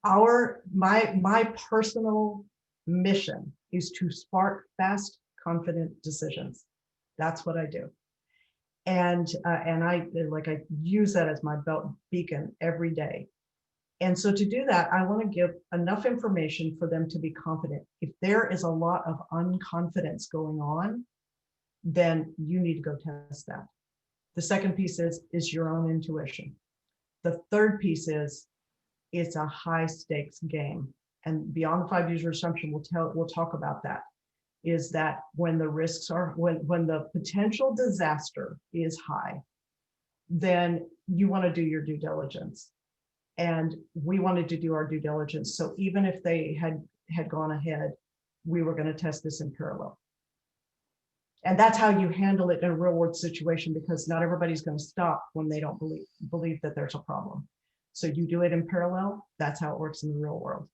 S2: My personal mission is to spark fast, confident decisions. That's what I do, and I use that as my belt beacon every day. And so to do that, I want to give enough information for them to be confident. If there is a lot of unconfidence going on, then you need to go test that. The second piece is your own intuition. The third piece is it's a high stakes game. And Beyond the 5 User Assumption, we'll talk about that, is that when the risks are, when the potential disaster is high, then you want to do your due diligence. And we wanted to do our due diligence. So even if they had gone ahead, we were going to test this in parallel. And that's how you handle it in a real world situation, because not everybody's going to stop when they don't believe that there's a problem. So you do it in parallel. That's how it works in the real world.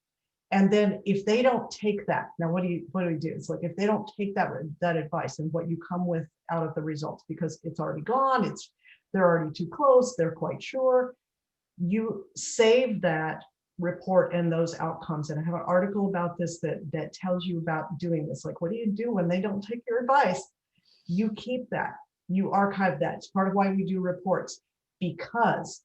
S2: And then if they don't take that, now what do we do? It's like, if they don't take that advice and what you come with out of the results, because it's already gone, they're already too close, they're quite sure, you save that report and those outcomes. And I have an article about this that tells you about doing this. Like, what do you do when they don't take your advice? You keep that, you archive that. It's part of why we do reports, because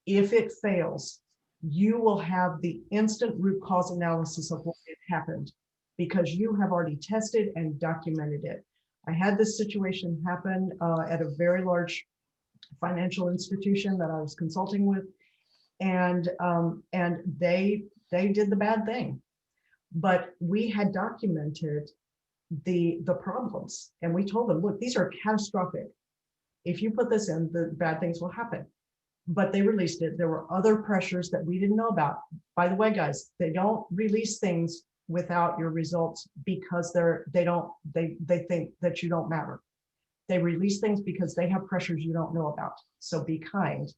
S2: if it fails, you will have the instant root cause analysis of what happened, because you have already tested and documented it. I had this situation happen at a very large financial institution that I was consulting with, and they did the bad thing, but we had documented the problems, and we told them, look, these are catastrophic. If you put this in, the bad things will happen. But they released it. There were other pressures that we didn't know about. By the way, guys, they don't release things without your results because they think that you don't matter. They release things because they have pressures you don't know about. So be kind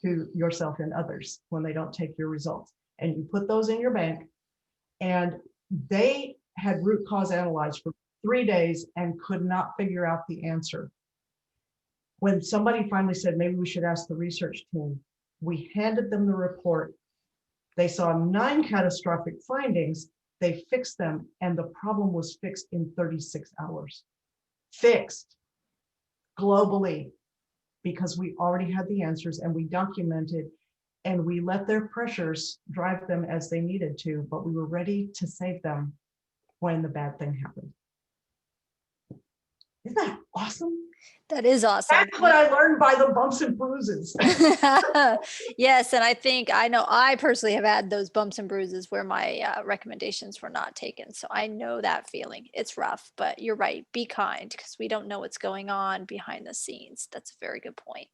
S2: to yourself and others when they don't take your results. And you put those in your bank. And they had root cause analyzed for 3 days and could not figure out the answer. When somebody finally said, maybe we should ask the research team, we handed them the report. They saw 9 catastrophic findings. They fixed them, and the problem was fixed in 36 hours. Fixed globally, because we already had the answers and we documented, and we let their pressures drive them as they needed to, but we were ready to save them when the bad thing happened. Isn't that awesome?
S1: That is awesome.
S2: That's what I learned by the bumps and bruises.
S1: Yes, and I know I personally have had those bumps and bruises where my recommendations were not taken. So I know that feeling. It's rough, but you're right. Be kind, because we don't know what's going on behind the scenes. That's a very good point.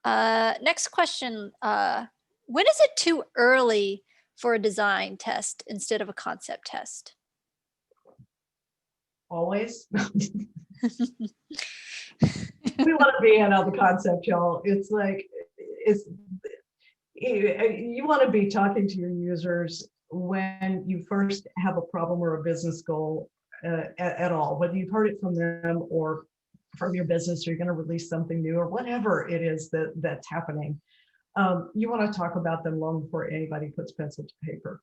S1: Next question. When is it too early for a design test instead of a concept test?
S2: Always. We want to be in on the concept, y'all. It's like, you want to be talking to your users when you first have a problem or a business goal at all, whether you've heard it from them or from your business, or you're going to release something new or whatever it is that's happening. You want to talk about them long before anybody puts pencil to paper.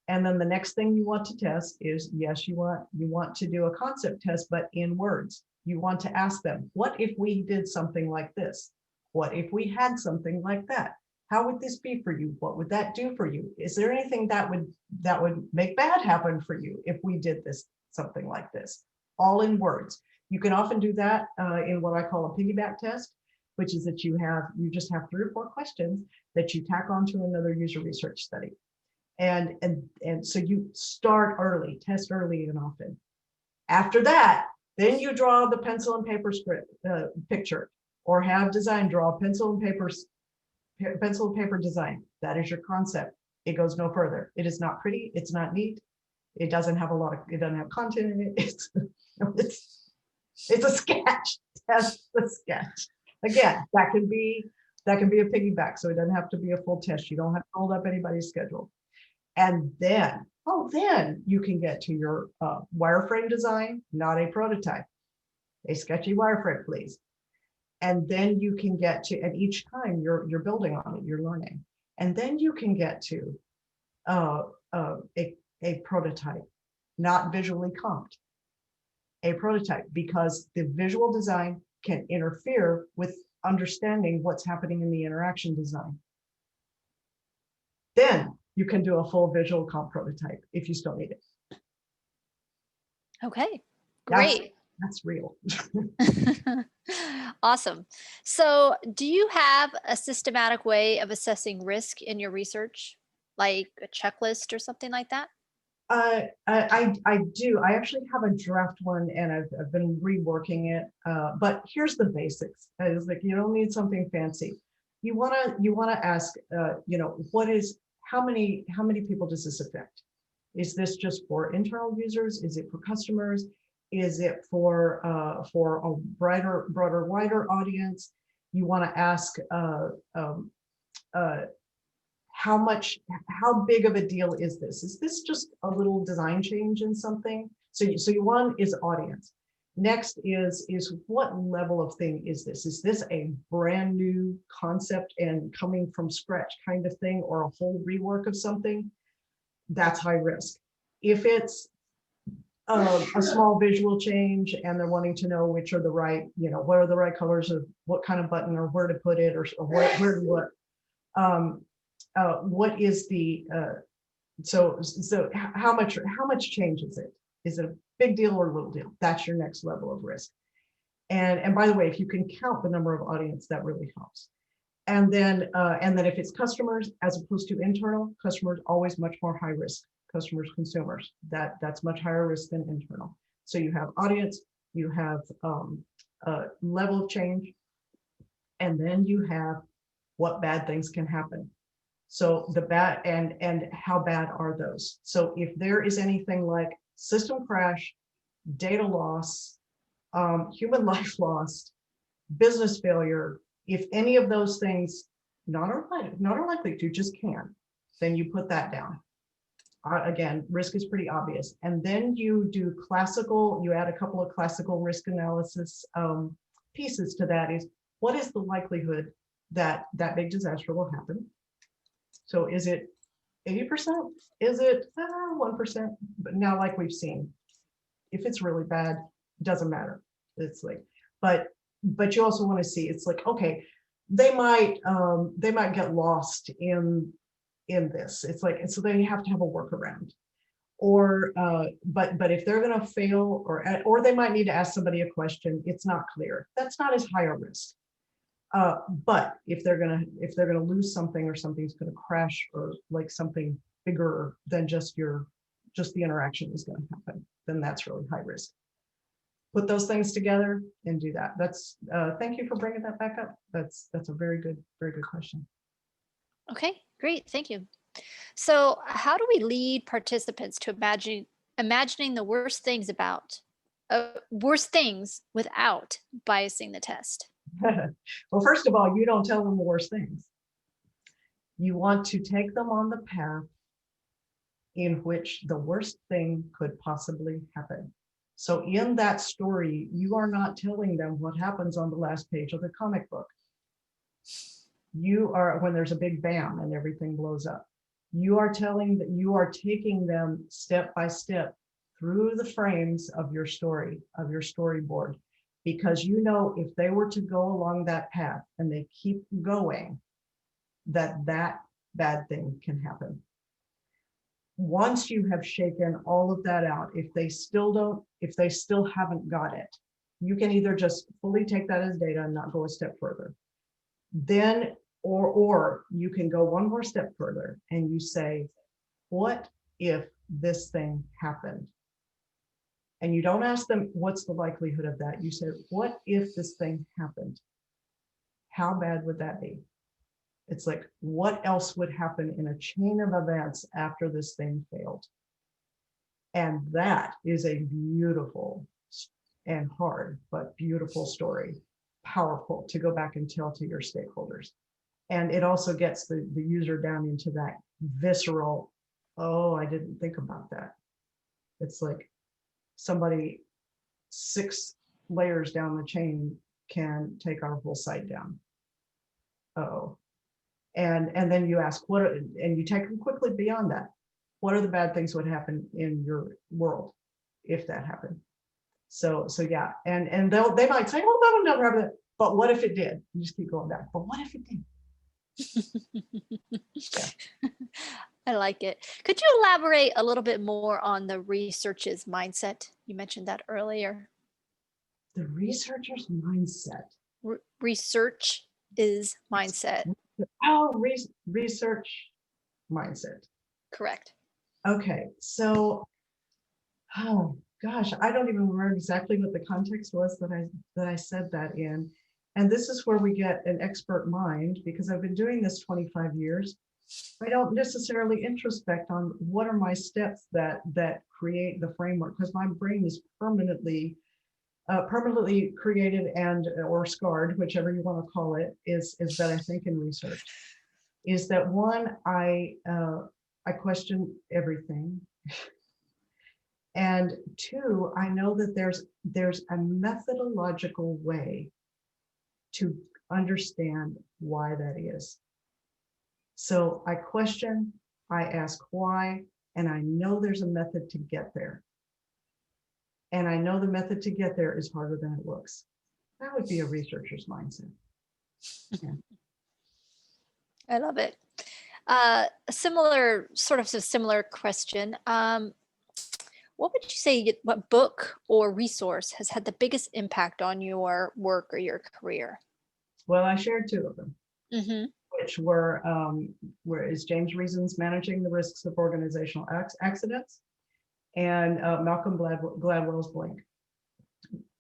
S2: And then the next thing you want to test is, yes, you want to do a concept test, but in words. You want to ask them, what if we did something like this? What if we had something like that? How would this be for you? What would that do for you? Is there anything that would make bad happen for you if we did this, something like this? All in words. You can often do that in what I call a piggyback test, which is that you just have 3 or 4 questions that you tack onto another user research study. And so you start early, test early and often. After that, then you draw the pencil and paper script picture, or have design draw pencil and paper design. That is your concept. It goes no further. It is not pretty. It's not neat. It doesn't have it doesn't have content in it. It's a sketch. Test the sketch. Again, that can be a piggyback. So it doesn't have to be a full test. You don't have to hold up anybody's schedule. And then, then you can get to your wireframe design, not a prototype, a sketchy wireframe, please. And then you can get to, and each time you're building on it, you're learning. And then you can get to a prototype, not visually comped, a prototype, because the visual design can interfere with understanding what's happening in the interaction design. Then you can do a full visual comp prototype if you still need it.
S1: Okay, great.
S2: That's real.
S1: Awesome. So do you have a systematic way of assessing risk in your research, like a checklist or something like that?
S2: I do. I actually have a draft one, and I've been reworking it. But here's the basics. It's like, you don't need something fancy. You wanna ask, how many people does this affect? Is this just for internal users? Is it for customers? Is it for a broader, wider audience? You want to ask how big of a deal is this? Is this just a little design change in something? So one is audience. Next is what level of thing is this? Is this a brand new concept and coming from scratch kind of thing, or a whole rework of something? That's high risk. If it's a small visual change and they're wanting to know which are the right, what are the right colors of what kind of button, or where to put it, or where to what. What is the so how much change is it? Is it a big deal or a little deal? That's your next level of risk. And by the way, if you can count the number of audience, that really helps. And then if it's customers as opposed to internal, customers always much more high risk. Customers, consumers, that's much higher risk than internal. So you have audience, you have level of change, and then you have what bad things can happen. So the bad and how bad are those? So if there is anything like system crash, data loss, human life lost, business failure, if any of those things not are likely to, just can, then you put that down. Again, risk is pretty obvious. And then you do classical, you add a couple of classical risk analysis pieces to that. Is what is the likelihood that that big disaster will happen? So is it 80%? Is it 1%? But now, like we've seen, if it's really bad, it doesn't matter. It's like, but you also want to see, it's like, okay, they might get lost in this. It's like, and so they have to have a workaround. Or but if they're going to fail, or they might need to ask somebody a question, it's not clear. That's not as high a risk. But if they're gonna lose something, or something's gonna crash, or like something bigger than just the interaction is gonna happen, then that's really high risk. Put those things together and do that. That's thank you for bringing that back up. That's a very good question.
S1: Okay, great, thank you. So how do we lead participants to imagining the worst things without biasing the test?
S2: Well, first of all, you don't tell them the worst things. You want to take them on the path in which the worst thing could possibly happen. So in that story, you are not telling them what happens on the last page of the comic book. You are, when there's a big bam and everything blows up. You are taking them step by step through the frames of your story, of your storyboard, because you know if they were to go along that path and they keep going, that bad thing can happen. Once you have shaken all of that out, if they still haven't got it, you can either just fully take that as data and not go a step further. Then, or you can go one more step further and you say, what if this thing happened? And you don't ask them, what's the likelihood of that? You say, what if this thing happened? How bad would that be? It's like, what else would happen in a chain of events after this thing failed? And that is a beautiful and hard, but beautiful story, powerful to go back and tell to your stakeholders. And it also gets the user down into that visceral, oh, I didn't think about that. It's like somebody 6 layers down the chain can take our whole site down. Uh-oh. And then you ask, and you take them quickly beyond that. What are the bad things would happen in your world if that happened? So yeah, and they might say, oh, that'll never happen. But what if it did? You just keep going back. But what if it did? Yeah.
S1: I like it. Could you elaborate a little bit more on the researcher's mindset? You mentioned that earlier.
S2: The researcher's mindset.
S1: Research is mindset.
S2: Oh, research mindset.
S1: Correct.
S2: Okay, so, oh gosh, I don't even remember exactly what the context was that I said that in. And this is where we get an expert mind, because I've been doing this 25 years. I don't necessarily introspect on what are my steps that create the framework, because my brain is permanently created and or scarred, whichever you want to call it, is that I think in research is that one, I question everything. And 2, I know that there's a methodological way to understand why that is. So I question, I ask why, and I know there's a method to get there. And I know the method to get there is harder than it looks. That would be a researcher's mindset. Yeah.
S1: I love it. A similar question. What would you say, what book or resource has had the biggest impact on your work or your career?
S2: Well, I shared 2 of them,
S1: Mm-hmm.
S2: which were is James Reason's Managing the Risks of Organizational Accidents, and Malcolm Gladwell's Blink.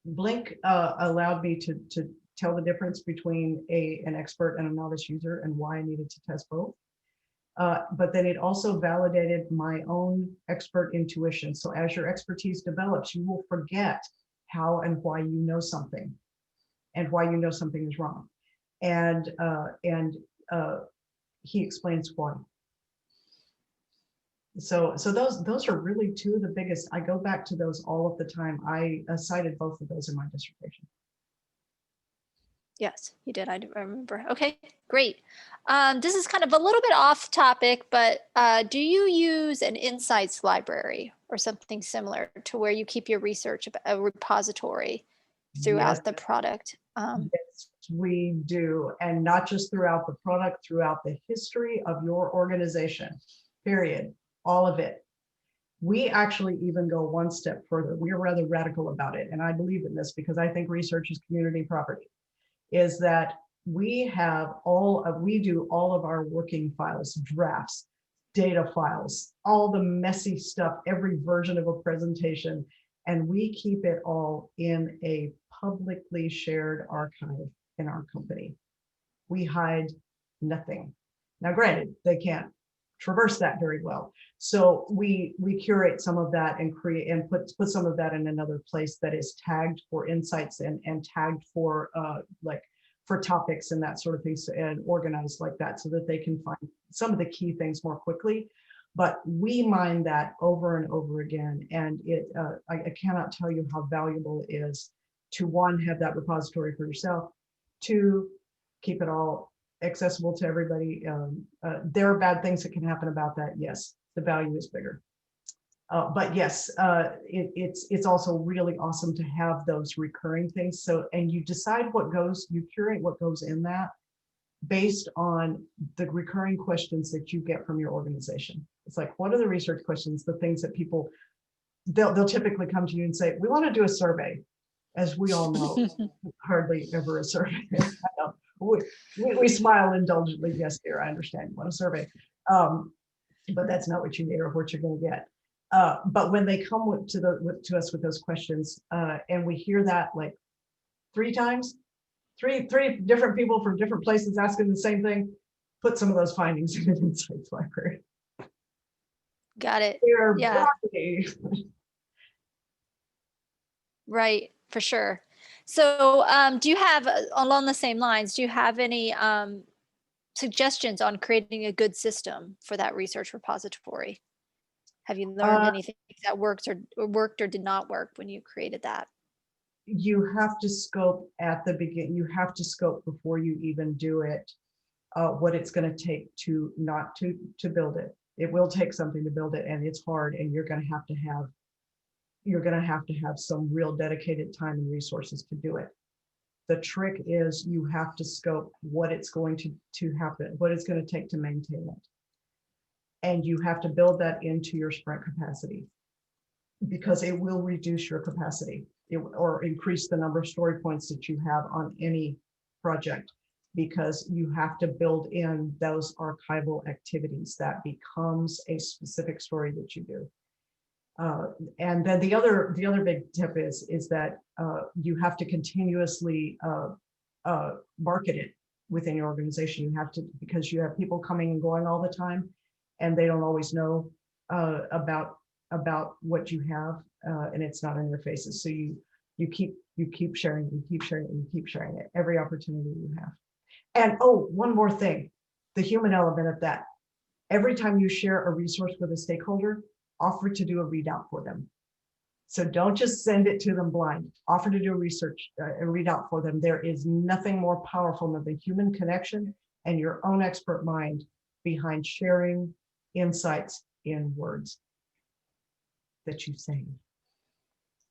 S2: Blink allowed me to tell the difference between an expert and a novice user and why I needed to test both. but then it also validated my own expert intuition. So as your expertise develops, you will forget how and why you know something and why you know something is wrong. And he explains why. So those are really two of the biggest. I go back to those all of the time. I cited both of those in my dissertation.
S1: Yes, you did. I do remember. Okay, great. This is kind of a little bit off topic, but do you use an insights library or something similar to where you keep your research, a repository throughout the product?
S2: Yes, we do. And not just throughout the product, throughout the history of your organization, period. All of it. We actually even go one step further. We're rather radical about it. And I believe in this because I think research is community property, is that we do all of our working files, drafts, data files, all the messy stuff, every version of a presentation, and we keep it all in a publicly shared archive in our company. We hide nothing. Now, granted, they can't traverse that very well. So we curate some of that and create and put some of that in another place that is tagged for insights and tagged for like for topics and that sort of thing, and organized like that so that they can find some of the key things more quickly. But we mine that over and over again, and I cannot tell you how valuable it is to, one, have that repository for yourself, two, keep it all accessible to everybody. There are bad things that can happen about that. Yes, the value is bigger. But yes, it's also really awesome to have those recurring things. So, and you decide you curate what goes in that based on the recurring questions that you get from your organization. It's like, what are the research questions, the things that people, they'll typically come to you and say, we want to do a survey. As we all know, hardly ever a survey. I know. We smile indulgently. Yes, dear, I understand you want a survey. But that's not what you need or what you're going to get. But when they come to us with those questions, and we hear that like 3 times, three different people from different places asking the same thing, put some of those findings in an insights library.
S1: Got it.
S2: They're
S1: Yeah.
S2: broccoli.
S1: Right, for sure. So do you have, along the same lines, do you have any suggestions on creating a good system for that research repository? Have you learned anything that worked or did not work when you created that?
S2: You have to scope at the beginning. You have to scope before you even do it, what it's going to take to build it. It will take something to build it, and it's hard, and you're going to have to have some real dedicated time and resources to do it. The trick is you have to scope what it's going to happen, what it's going to take to maintain it. And you have to build that into your sprint capacity, because it will reduce your capacity or increase the number of story points that you have on any project, because you have to build in those archival activities. That becomes a specific story that you do. And then the other big tip is that you have to continuously market it within your organization. You have to, because you have people coming and going all the time, and they don't always know about what you have, and it's not in their faces. So you keep sharing it, you keep sharing it, and you keep sharing it every opportunity you have. And oh, one more thing, the human element of that. Every time you share a resource with a stakeholder, offer to do a readout for them. So don't just send it to them blind. Offer to do a readout for them. There is nothing more powerful than the human connection and your own expert mind behind sharing insights in words that you say.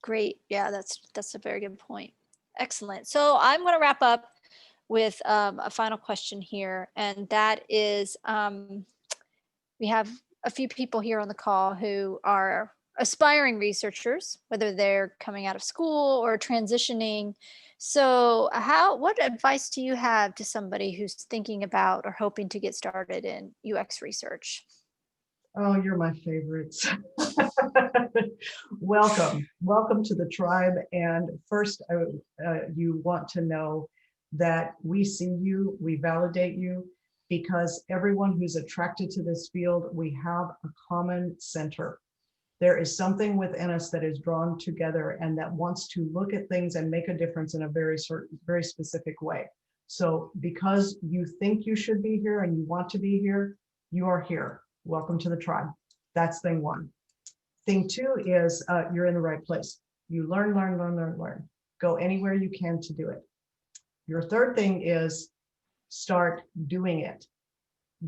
S1: Great. Yeah, that's a very good point. Excellent. So I'm going to wrap up with a final question here, and that is, we have a few people here on the call who are aspiring researchers, whether they're coming out of school or transitioning. So what advice do you have to somebody who's thinking about or hoping to get started in UX research?
S2: Oh, you're my favorites. Welcome to the tribe. And first, you want to know that we see you, we validate you. because everyone who's attracted to this field, we have a common center. There is something within us that is drawn together and that wants to look at things and make a difference in a very specific way. So because you think you should be here and you want to be here, you are here. Welcome to the tribe. That's thing one. Thing two is you're in the right place. You learn. Go anywhere you can to do it. Your third thing is start doing it.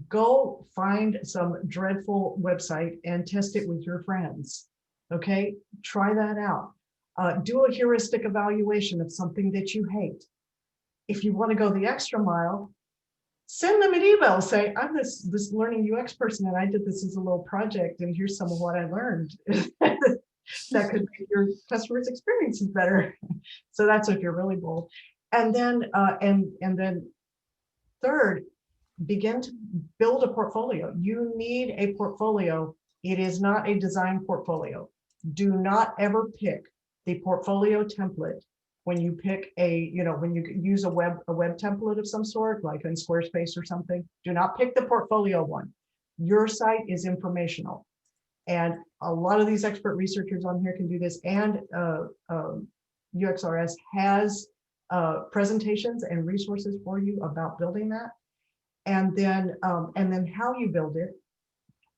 S2: Go find some dreadful website and test it with your friends. Okay, try that out. Do a heuristic evaluation of something that you hate. If you want to go the extra mile, send them an email. Say, I'm this learning UX person, and I did this as a little project, and here's some of what I learned. That could make your customers' experiences better. So that's if you're really bold. And then, and then, third, begin to build a portfolio. You need a portfolio. It is not a design portfolio. Do not ever pick the portfolio template when you pick when you use a web template of some sort, like in Squarespace or something. Do not pick the portfolio one. Your site is informational. And a lot of these expert researchers on here can do this. And UXRS has presentations and resources for you about building that. And then how you build it.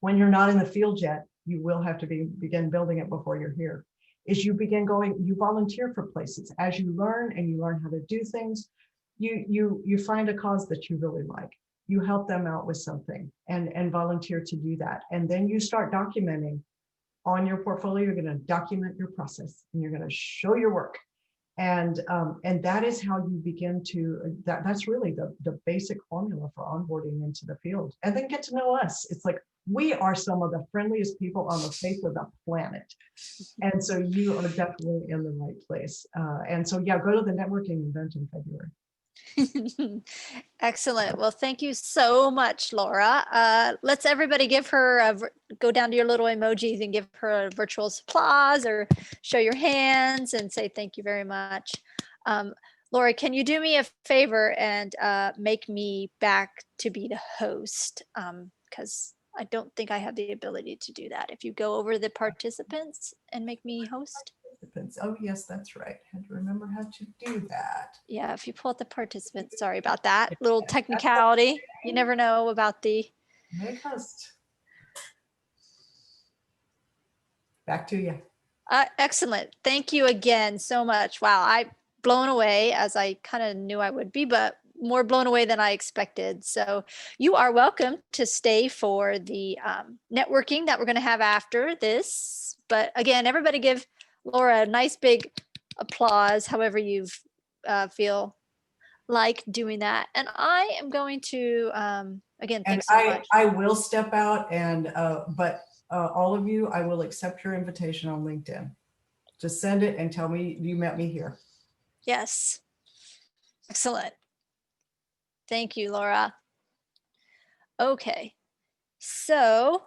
S2: When you're not in the field yet, you will have to begin building it before you're here. Is you begin going, you volunteer for places. As you learn and you learn how to do things, you find a cause that you really like. You help them out with something and volunteer to do that. And then you start documenting on your portfolio. You're going to document your process and you're going to show your work. And that is how you begin to, that's really the basic formula for onboarding into the field. And then get to know us. It's like, we are some of the friendliest people on the face of the planet. And so you are definitely in the right place. And so, yeah, go to the networking event in February.
S1: Excellent. Well, thank you so much, Laura. Let's everybody give her go down to your little emojis and give her a virtual applause or show your hands and say thank you very much. Laura, can you do me a favor and make me back to be the host? Because I don't think I have the ability to do that. If you go over the participants and make me host.
S2: Oh, yes, that's right. I had to remember how to do that.
S1: Yeah, if you pull up the participants, sorry about that little technicality. You never know about the
S2: make host. Back to you.
S1: Excellent. Thank you again so much. Wow, I'm blown away, as I kind of knew I would be, but more blown away than I expected. So you are welcome to stay for the networking that we're going to have after this. But again, everybody give Laura a nice big applause, however you feel like doing that. And I am going to, again, thanks so much.
S2: I will step out and, but all of you, I will accept your invitation on LinkedIn. Just send it and tell me you met me here.
S1: Yes. Excellent. Thank you, Laura. Okay. So